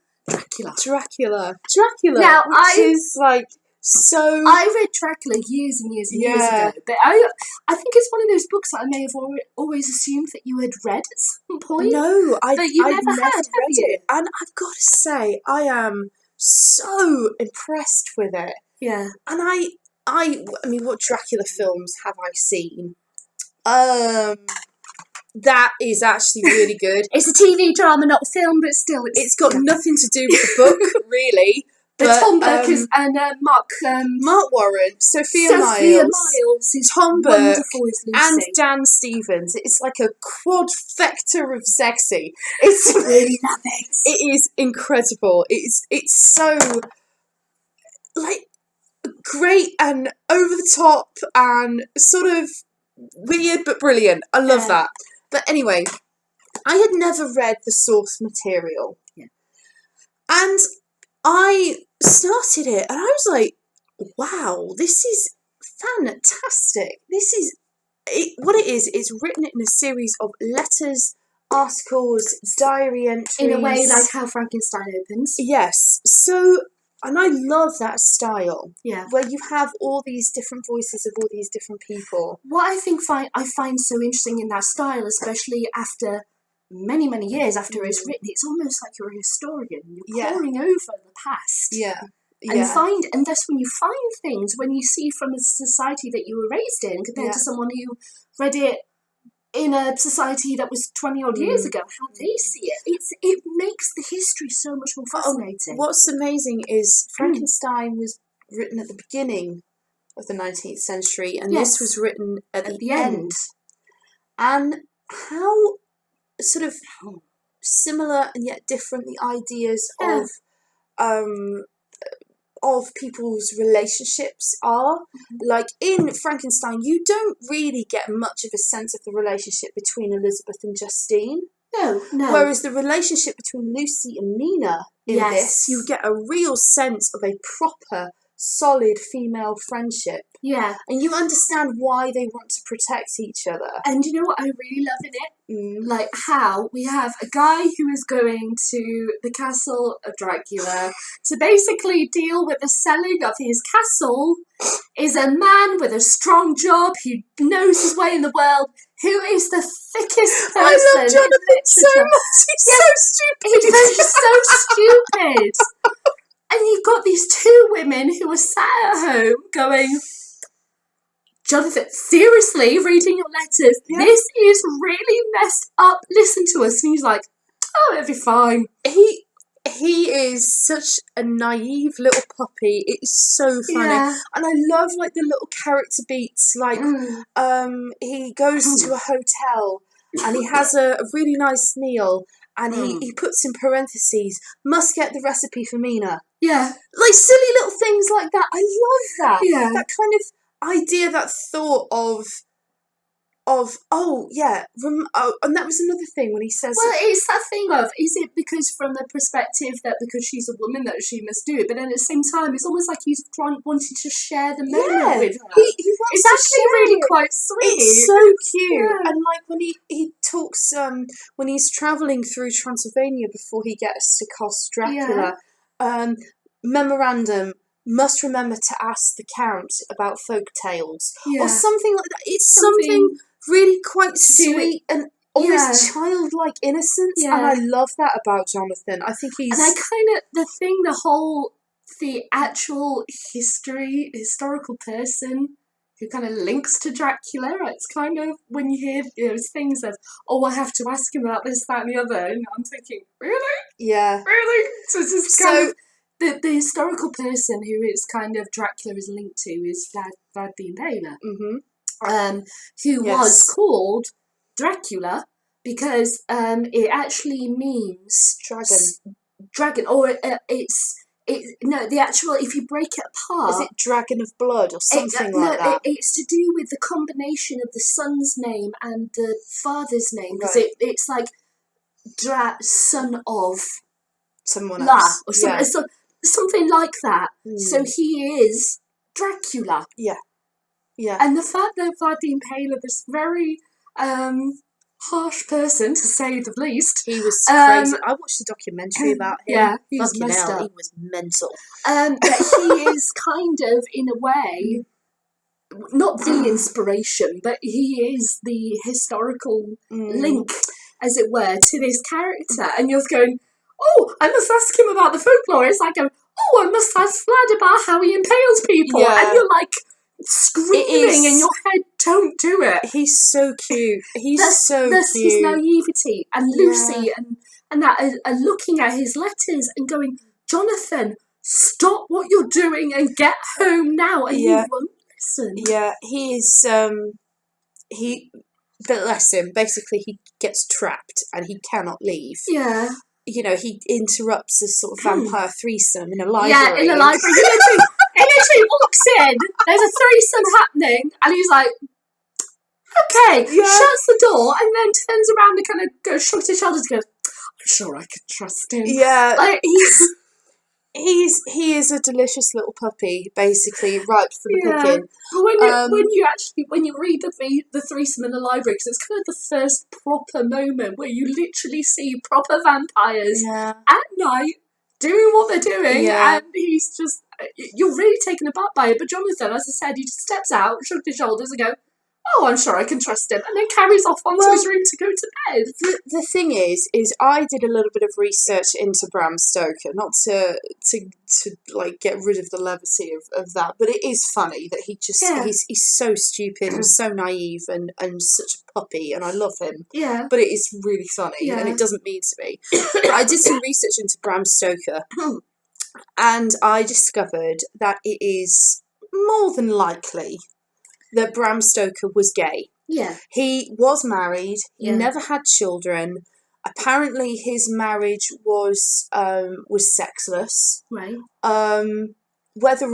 Speaker 1: Dracula. Now,
Speaker 2: is like so.
Speaker 1: I read Dracula years and years and years ago, but I think it's one of those books that I may have always assumed that you had read at some point.
Speaker 2: No,
Speaker 1: I've never read
Speaker 2: it, and I've got to say, I am so impressed with it.
Speaker 1: Yeah,
Speaker 2: and I mean, what Dracula films have I seen? That is actually really good.
Speaker 1: It's a TV drama, not a film, but still,
Speaker 2: it's got nothing to do with the book, really.
Speaker 1: But Tom Burke and
Speaker 2: Mark Warren, Sophia Myles, Tom Burke, and Dan Stevens. It's like a quadfecta of sexy. It's
Speaker 1: really love it.
Speaker 2: It is incredible. It's so like great and over the top and sort of weird but brilliant. I love that. But anyway, I had never read the source material.
Speaker 1: Yeah.
Speaker 2: And I started it and I was like, wow, this is fantastic. What it is, it's written in a series of letters, articles, diary entries.
Speaker 1: In a way like how Frankenstein opens.
Speaker 2: Yes. So, and I love that style.
Speaker 1: Yeah.
Speaker 2: Where you have all these different voices of all these different people.
Speaker 1: What I find so interesting in that style, especially after many, many years after it's written, it's almost like you're a historian. You're poring over the past.
Speaker 2: Yeah.
Speaker 1: And that's when you find things, when you see from a society that you were raised in compared to someone who read it in a society that was 20 odd years ago, how they see it. It makes the history so much more fascinating.
Speaker 2: What's amazing is Frankenstein was written at the beginning of the 19th century, and this was written at the end. And how sort of similar and yet different the ideas of people's relationships are. Like in Frankenstein, you don't really get much of a sense of the relationship between Elizabeth and Justine.
Speaker 1: No.
Speaker 2: Whereas the relationship between Lucy and Mina in this, you get a real sense of a proper, solid female friendship.
Speaker 1: Yeah.
Speaker 2: And you understand why they want to protect each other.
Speaker 1: And you know what I really love in it? Like how we have a guy who is going to the castle of Dracula to basically deal with the selling of his castle is a man with a strong job who knows his way in the world, who is the thickest person.
Speaker 2: I love Jonathan so much. He's so stupid.
Speaker 1: He's so stupid. And you've got these two women who are sat at home going, Jonathan, seriously, reading your letters, this is really messed up. Listen to us. And he's like, oh, it'll be fine.
Speaker 2: He is such a naive little puppy. It's so funny. Yeah. And I love like the little character beats. Like he goes to a hotel and he has a really nice meal and he puts in parentheses, must get the recipe for Mina.
Speaker 1: Yeah.
Speaker 2: Like silly little things like that. I love that.
Speaker 1: Yeah.
Speaker 2: That kind of idea, that thought of and that was another thing when he says,
Speaker 1: well, it's that thing of, is it because from the perspective that because she's a woman that she must do it, but then at the same time it's almost like he's wanting to share the moment with her. It's actually really quite sweet.
Speaker 2: It's so cute. And like when he talks when he's travelling through Transylvania before he gets to Castle Dracula, memorandum, must remember to ask the Count about folk tales or something like that. It's something really quite sweet and almost childlike innocence, and I love that about Jonathan. I think he's...
Speaker 1: And I kind of, the actual historical person who kind of links to Dracula, it's kind of, when you hear things of, I have to ask him about this, that and the other, and I'm thinking, really?
Speaker 2: Yeah.
Speaker 1: Really? So it's just kind of... The historical person who is kind of Dracula is linked to is Vlad the Impaler, who was called Dracula because it actually means dragon, or if you break it apart,
Speaker 2: is it dragon of blood or something like that?
Speaker 1: It's to do with the combination of the son's name and the father's name because it's like son of
Speaker 2: someone else,
Speaker 1: or something like that. So he is Dracula.
Speaker 2: Yeah.
Speaker 1: And the fact that Vlad the Impaler, this very harsh person, to say the least.
Speaker 2: He was crazy. I watched a documentary about him.
Speaker 1: Yeah, he was messed up.
Speaker 2: He was mental.
Speaker 1: But he is kind of, in a way, not the inspiration, but he is the historical link, as it were, to this character. And you're going, oh, I must ask him about the folklore. It's like, oh, I must ask Vlad about how he impales people. Yeah. And you're like screaming in your head, don't do it.
Speaker 2: He's so cute. There's
Speaker 1: his naivety. And Lucy and that are looking at his letters and going, Jonathan, stop what you're doing and get home now. And he won't listen.
Speaker 2: Yeah, he is, bless him, basically he gets trapped and he cannot leave.
Speaker 1: Yeah.
Speaker 2: You know, he interrupts a sort of vampire threesome in a library.
Speaker 1: Yeah, in a library. He literally walks in, there's a threesome happening, and he's like, okay, shuts the door, and then turns around and kind of shrugs his shoulders and goes, I'm sure I can trust him.
Speaker 2: Yeah.
Speaker 1: Like,
Speaker 2: he is a delicious little puppy, basically, ripe for the picking.
Speaker 1: When you read the threesome in the library, because it's kind of the first proper moment where you literally see proper vampires at night doing what they're doing, and he's just, you're really taken aback by it. But Jonathan, as I said, he just steps out, shrugs his shoulders and goes, oh, I'm sure I can trust him, and then carries off onto his room to go to bed.
Speaker 2: The thing is I did a little bit of research into Bram Stoker, not to like get rid of the levity of that, but it is funny that he just he's so stupid and so naive and such a puppy, and I love him.
Speaker 1: Yeah.
Speaker 2: But it is really funny, and it doesn't mean to be. I did some research into Bram Stoker, and I discovered that it is more than likely that Bram Stoker was gay.
Speaker 1: Yeah.
Speaker 2: He was married. He never had children. Apparently, his marriage was sexless.
Speaker 1: Right.
Speaker 2: Whether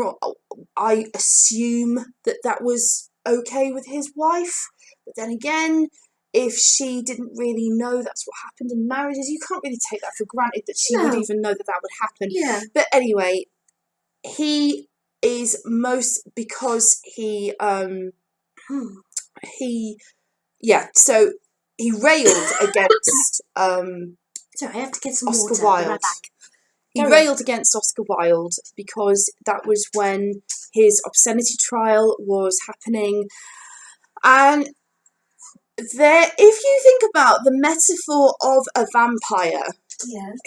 Speaker 2: I assume that was okay with his wife, but then again, if she didn't really know that's what happened in marriages, you can't really take that for granted that she would even know that would happen.
Speaker 1: Yeah.
Speaker 2: But anyway, he is because he so he railed against
Speaker 1: sorry, I have to get some
Speaker 2: Oscar
Speaker 1: water.
Speaker 2: Wilde. He railed against Oscar Wilde because that was when his obscenity trial was happening, and if you think about the metaphor of a vampire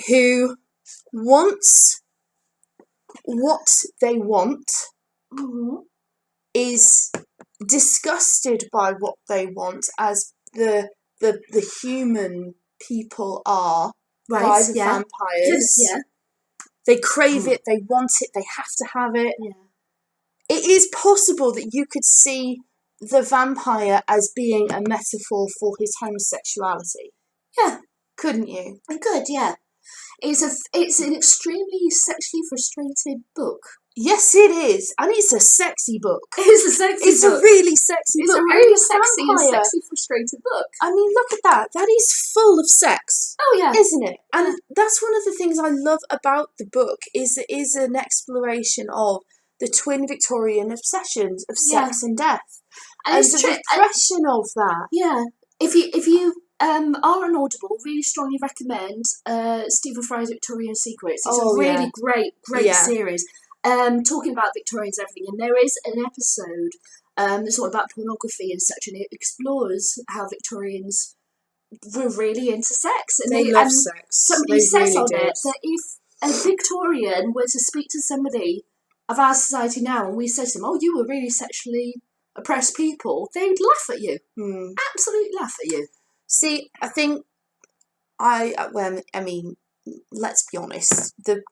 Speaker 2: who wants what they want, is disgusted by what they want, as the human people are by the vampires.
Speaker 1: Yeah.
Speaker 2: They crave it, they want it, they have to have it. Yeah. It is possible that you could see the vampire as being a metaphor for his homosexuality.
Speaker 1: Yeah.
Speaker 2: Couldn't you?
Speaker 1: I could, yeah. It's an extremely sexually frustrated book.
Speaker 2: Yes, it is, and it's a sexy book.
Speaker 1: It's a sexy book.
Speaker 2: It's a really sexy book.
Speaker 1: It's a really sexy and sexy frustrated book.
Speaker 2: I mean, look at that. That is full of sex.
Speaker 1: Oh, yeah.
Speaker 2: Isn't it? And that's one of the things I love about the book, is it is an exploration of the twin Victorian obsessions of sex and death. And the repression of that.
Speaker 1: Yeah. If you are on Audible, really strongly recommend Stephen Fry's Victorian Secrets. It's a really great series. Talking about Victorians and everything, and there is an episode that's all about pornography and such, and it explores how Victorians were really into sex. And
Speaker 2: they love sex.
Speaker 1: Somebody says on it that if a Victorian were to speak to somebody of our society now, and we said to them, oh, you were really sexually oppressed people, they'd laugh at you. Absolutely laugh at you.
Speaker 2: See, I think I mean, let's be honest, the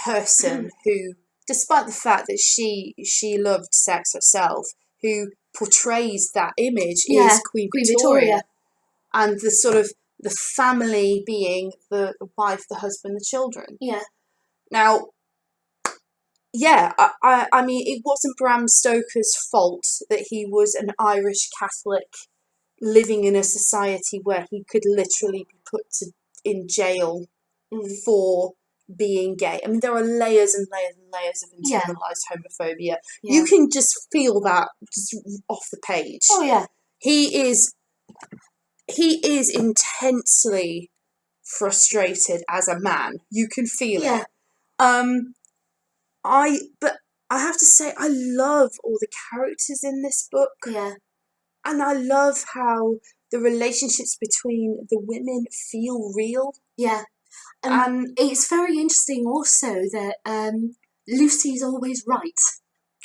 Speaker 2: person who, despite the fact that she loved sex herself, who portrays that image is Queen Victoria. And the sort of the family being the wife, the husband, the children.
Speaker 1: Yeah.
Speaker 2: Now, I mean, it wasn't Bram Stoker's fault that he was an Irish Catholic living in a society where he could literally be put in jail for being gay. I mean, there are layers and layers and layers of internalized homophobia.
Speaker 1: Yeah.
Speaker 2: You can just feel that just off the page.
Speaker 1: Oh yeah.
Speaker 2: He is intensely frustrated as a man. You can feel it. But I have to say, I love all the characters in this book.
Speaker 1: Yeah.
Speaker 2: And I love how the relationships between the women feel real.
Speaker 1: Yeah. And it's very interesting also that Lucy's always right.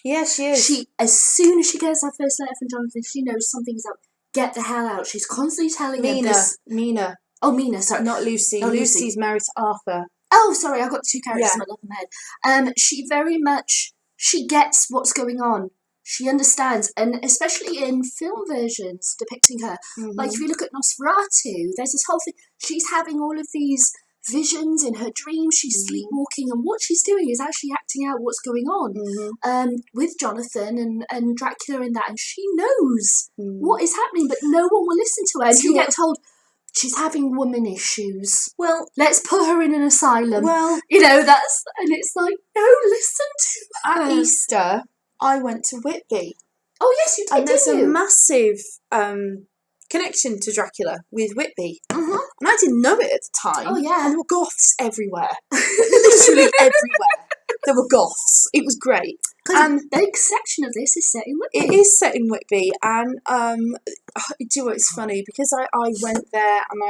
Speaker 2: Yeah, she is.
Speaker 1: As soon as she gets that first letter from Jonathan, she knows something's up. Get the hell out. She's constantly telling
Speaker 2: Mina.
Speaker 1: Oh, Mina, sorry.
Speaker 2: Not Lucy. Lucy's married to Arthur.
Speaker 1: Oh, sorry, I've got two characters in my head. She very much, she gets what's going on. She understands, and especially in film versions depicting her. Like, if you look at Nosferatu, there's this whole thing. She's having all of these visions in her dreams. She's sleepwalking, and what she's doing is actually acting out what's going on with Jonathan and Dracula and that, and she knows what is happening, but no one will listen to her. And you get told, she's having woman issues.
Speaker 2: Well,
Speaker 1: let's put her in an asylum.
Speaker 2: Well,
Speaker 1: you know, and it's like, no, listen to her.
Speaker 2: At Easter, I went to Whitby.
Speaker 1: Oh, yes, you did,
Speaker 2: and there's a massive connection to Dracula with Whitby. And I didn't know it at the time.
Speaker 1: Oh, yeah.
Speaker 2: And there were goths everywhere. Literally everywhere. There were goths. It was great.
Speaker 1: And a big section of this is set in Whitby.
Speaker 2: It is set in Whitby, and do you know, it's funny because I went there and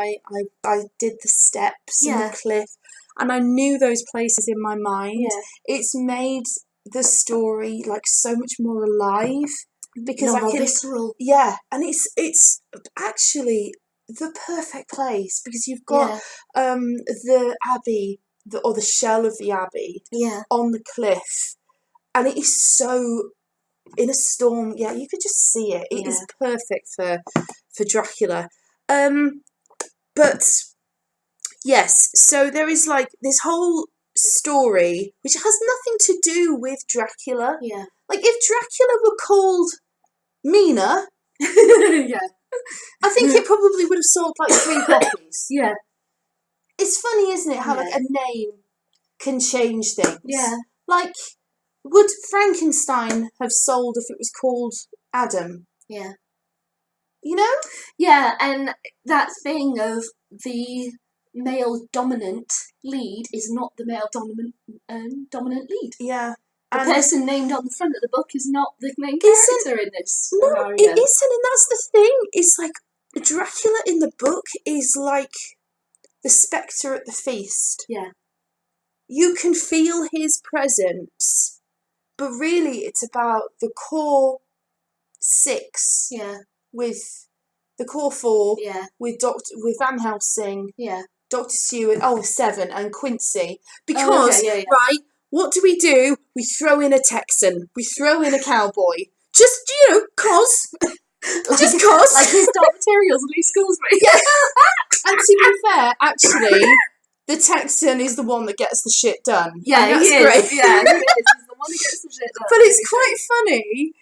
Speaker 2: I did the steps and the cliff, and I knew those places in my mind.
Speaker 1: Yeah.
Speaker 2: It's made the story like so much more alive because I can
Speaker 1: visceral.
Speaker 2: Yeah, and it's actually the perfect place because you've got the abbey, or the shell of the abbey, on the cliff. And it is so, in a storm, you could just see it. It is perfect for Dracula. But, yes, so there is like this whole story which has nothing to do with Dracula.
Speaker 1: Yeah.
Speaker 2: Like, if Dracula were called Mina, I think it probably would have sold like 3 copies.
Speaker 1: Yeah.
Speaker 2: It's funny, isn't it, how like a name can change things.
Speaker 1: Yeah.
Speaker 2: Like, would Frankenstein have sold if it was called Adam?
Speaker 1: Yeah.
Speaker 2: You know?
Speaker 1: Yeah, and that thing of the male dominant lead is not the male dominant lead.
Speaker 2: Yeah.
Speaker 1: The person named on the front of the book is not the main character in this.
Speaker 2: No, it isn't, and that's the thing. It's like Dracula in the book is like the spectre at the feast.
Speaker 1: Yeah.
Speaker 2: You can feel his presence. But really, it's about the core 6.
Speaker 1: Yeah.
Speaker 2: With the core 4.
Speaker 1: Yeah.
Speaker 2: With Van Helsing.
Speaker 1: Yeah.
Speaker 2: Dr. Stewart. 7 and Quincy. Because right, what do? We throw in a Texan. We throw in a cowboy. Just cause. Just cause.
Speaker 1: Like his dark materials at least schools me.
Speaker 2: Yeah. And to be fair, actually, the Texan is the one that gets the shit done.
Speaker 1: Yeah,
Speaker 2: and that's great.
Speaker 1: Yeah, he is. He's the one that gets the shit done.
Speaker 2: But it's quite funny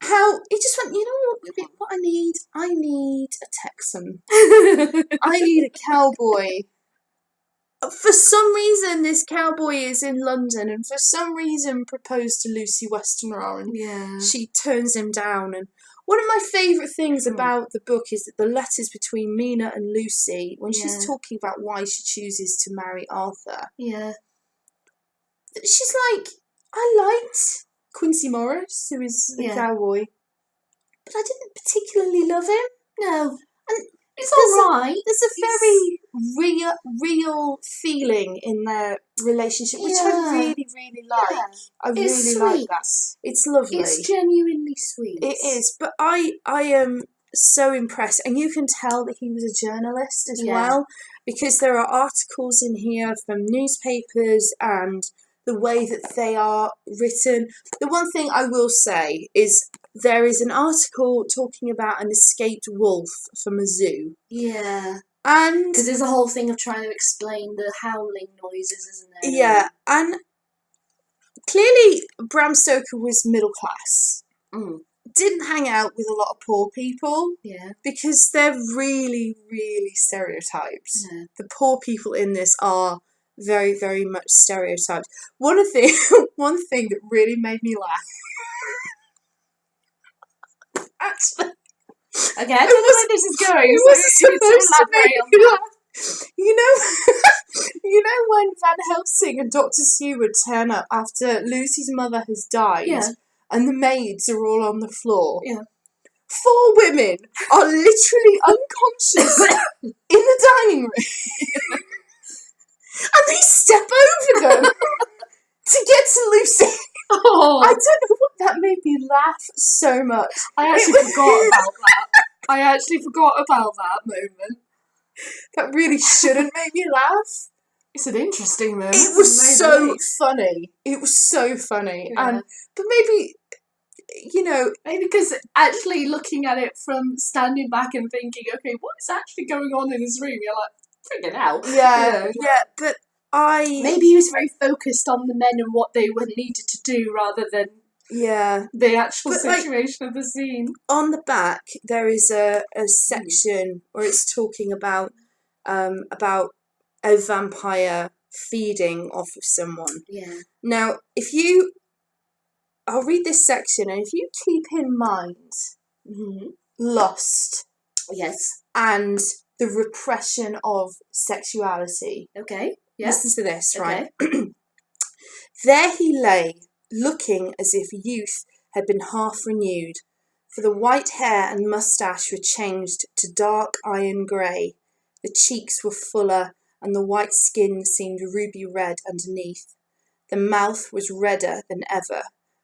Speaker 2: how he just went, you know what I need? I need a Texan. I need a cowboy. For some reason, this cowboy is in London, and for some reason proposed to Lucy Westenra, and she turns him down. And one of my favourite things about the book is that the letters between Mina and Lucy, when she's talking about why she chooses to marry Arthur, she's like, I liked Quincy Morris, who is the cowboy, but I didn't particularly love him.
Speaker 1: No. And
Speaker 2: it's all right. There's a very real feeling in their relationship, which I really, really like.
Speaker 1: Yeah.
Speaker 2: I really like that. It's lovely.
Speaker 1: It's genuinely sweet.
Speaker 2: It is. But I am so impressed. And you can tell that he was a journalist as well, because there are articles in here from newspapers and the way that they are written. The one thing I will say is there is an article talking about an escaped wolf from a zoo.
Speaker 1: Yeah.
Speaker 2: And
Speaker 1: because there's a whole thing of trying to explain the howling noises, isn't there?
Speaker 2: Yeah, and clearly Bram Stoker was middle class. didn't hang out with a lot of poor people.
Speaker 1: Yeah.
Speaker 2: Because they're really, really stereotyped.
Speaker 1: Yeah.
Speaker 2: The poor people in this are very, very much stereotyped. One thing that really made me laugh. Actually.
Speaker 1: Okay, I don't know where this is going.
Speaker 2: It was supposed to make me laugh. You know when Van Helsing and Dr. Seward turn up after Lucy's mother has died, and the maids are all on the floor.
Speaker 1: Yeah.
Speaker 2: 4 women are literally unconscious in the dining room, and they step over them to get to Lucy.
Speaker 1: Oh.
Speaker 2: I don't know what that made me laugh so much.
Speaker 1: I actually forgot about that. I actually forgot about that moment.
Speaker 2: That really shouldn't make me laugh.
Speaker 1: It's an interesting moment.
Speaker 2: It was so funny. It was so funny.
Speaker 1: Yeah.
Speaker 2: But maybe,
Speaker 1: maybe because actually looking at it from standing back and thinking, okay, what is actually going on in this room? You're like, figure it out.
Speaker 2: Yeah, but
Speaker 1: maybe he was very focused on the men and what they were needed to do rather than the actual situation of the scene.
Speaker 2: On the back, there is a section where it's talking about a vampire feeding off of someone.
Speaker 1: Yeah.
Speaker 2: Now, I'll read this section, and if you keep in mind lust,
Speaker 1: yes,
Speaker 2: and the repression of sexuality.
Speaker 1: Okay. Yeah.
Speaker 2: Listen to this, right? There he lay, looking as if youth had been half renewed, for the white hair and moustache were changed to dark iron grey, the cheeks were fuller, and the white skin seemed ruby red underneath. The mouth was redder than ever,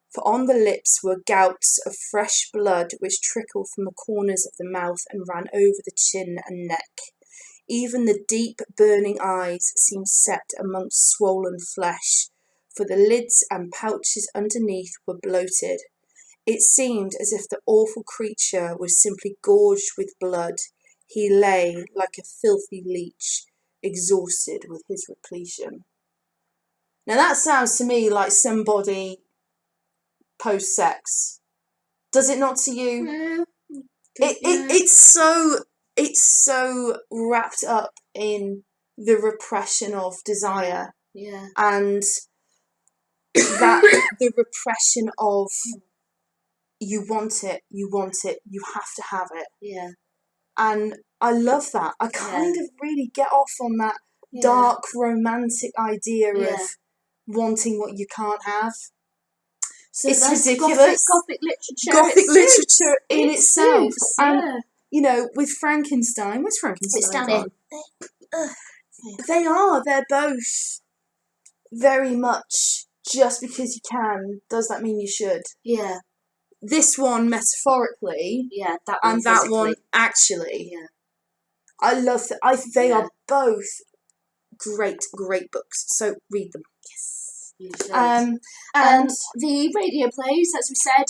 Speaker 2: for on the lips were gouts of fresh blood which trickled from the corners of the mouth and ran over the chin and neck. Even the deep burning eyes seemed set amongst swollen flesh, for the lids and pouches underneath were bloated. It seemed as if the awful creature was simply gorged with blood. He lay like a filthy leech, exhausted with his repletion. Now that sounds to me like somebody post-sex. Does it not to you? Yeah. It's so wrapped up in the repression of desire.
Speaker 1: Yeah.
Speaker 2: And that the repression of you want it, you have to have it.
Speaker 1: Yeah.
Speaker 2: And I love that. I kind of really get off on that dark romantic idea of wanting what you can't have.
Speaker 1: So
Speaker 2: it's ridiculous.
Speaker 1: Gothic literature.
Speaker 2: Gothic literature in itself.
Speaker 1: Suits,
Speaker 2: and with Frankenstein, where's Frankenstein?
Speaker 1: It's down here.
Speaker 2: They're both very much just because you can, does that mean you should?
Speaker 1: Yeah.
Speaker 2: This one metaphorically.
Speaker 1: Yeah, that one.
Speaker 2: And that one actually.
Speaker 1: Yeah.
Speaker 2: I love that. They are both great books. So read them.
Speaker 1: Yes. You should.
Speaker 2: And
Speaker 1: the radio plays, as we said,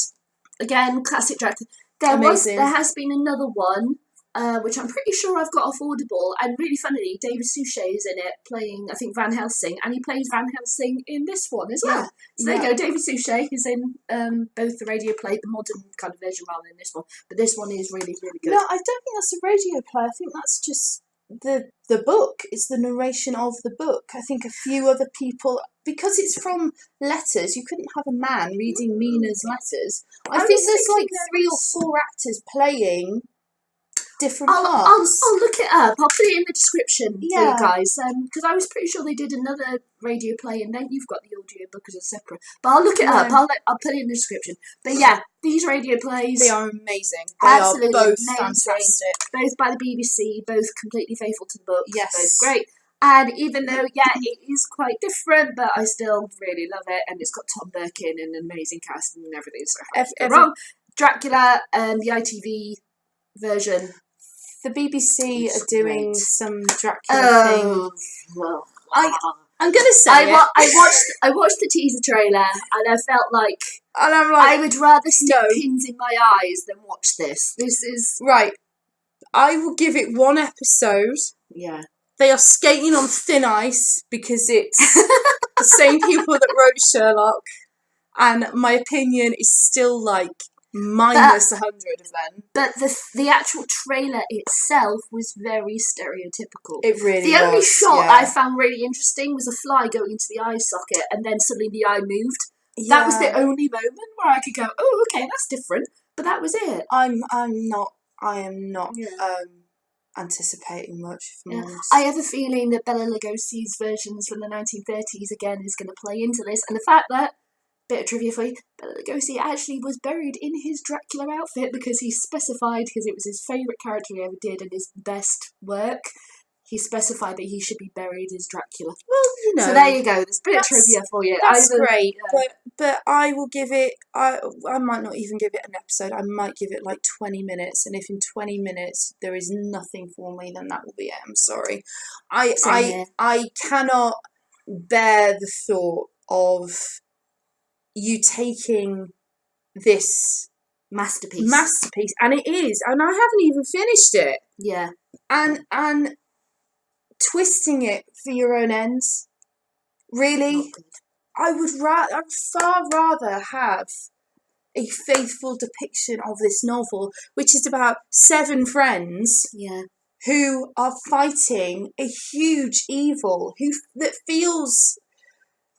Speaker 1: again, classic Dracula. There has been another one, which I'm pretty sure I've got off Audible, and really funnily, David Suchet is in it, playing, I think, Van Helsing, and he plays Van Helsing in this one as well. So there you go, David Suchet is in both the radio play, the modern kind of version rather than this one, but this one is really, really good.
Speaker 2: No, I don't think that's a radio play, I think that's just the book. It's the narration of the book. I think a few other people, because it's from letters, you couldn't have a man reading Mina's letters. I think there's like 3 or 4 actors playing different parts.
Speaker 1: I'll look it up. I'll put it in the description for you guys. Because I was pretty sure they did another radio play, and then you've got the audio book as a separate. But I'll look it up. I'll put it in the description. But yeah, these radio plays,
Speaker 2: they are amazing. They
Speaker 1: absolutely
Speaker 2: are both
Speaker 1: amazing.
Speaker 2: fantastic.
Speaker 1: Both by the BBC, both completely faithful to the book.
Speaker 2: Yes,
Speaker 1: both great. And even though, it is quite different, but I still really love it. And it's got Tom Birkin and an amazing cast and everything. So wrong. Dracula and the ITV version.
Speaker 2: The BBC are doing some Dracula things.
Speaker 1: Well,
Speaker 2: I'm gonna say
Speaker 1: I watched the teaser trailer, and I felt like,
Speaker 2: and I'm like,
Speaker 1: I would rather stick pins in my eyes than watch this. This is
Speaker 2: right. I will give it 1 episode.
Speaker 1: Yeah.
Speaker 2: They are skating on thin ice because it's the same people that wrote Sherlock, and my opinion is still like minus 100 of them.
Speaker 1: But the actual trailer itself was very stereotypical.
Speaker 2: It really was.
Speaker 1: The only shot I found really interesting was a fly going into the eye socket and then suddenly the eye moved. Yeah. That was the only moment where I could go, oh, okay, that's different. But that was it.
Speaker 2: I am not anticipating much, if I'm honest.
Speaker 1: I have a feeling that Bela Lugosi's versions from the 1930s again is going to play into this, and the fact that, bit of trivia for you, Bela Lugosi actually was buried in his Dracula outfit because he specified, because it was his favourite character he ever did and his best work, he specified that he should be buried as Dracula.
Speaker 2: Well,
Speaker 1: so there you go. There's a bit of trivia for you.
Speaker 2: That's great, but I will give it. I might not even give it an episode. I might give it like 20 minutes, and if in 20 minutes there is nothing for me, then that will be it. I'm sorry. I cannot bear the thought of you taking this
Speaker 1: masterpiece,
Speaker 2: and it is, and I haven't even finished it.
Speaker 1: Yeah,
Speaker 2: and twisting it for your own ends. Really, I'd far rather have a faithful depiction of this novel, which is about 7 friends who are fighting a huge evil that feels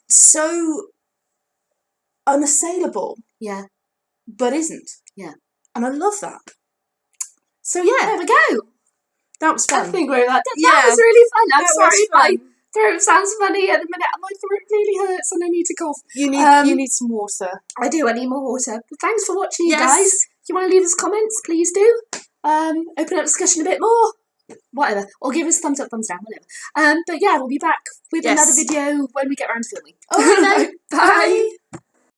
Speaker 2: so unassailable.
Speaker 1: Yeah.
Speaker 2: But isn't.
Speaker 1: Yeah.
Speaker 2: And I love that. So
Speaker 1: there we go.
Speaker 2: That was fun.
Speaker 1: I think that was really fun. I'm sorry, my throat sounds funny at the minute. My throat really hurts and I need to cough.
Speaker 2: You need some water.
Speaker 1: I do. I need more water. But thanks for watching, you guys. If you want to leave us comments, please do. Open up discussion a bit more. Whatever. Or give us thumbs up, thumbs down, whatever. But yeah, we'll be back with another video when we get around to filming.
Speaker 2: All right, then.
Speaker 1: Bye.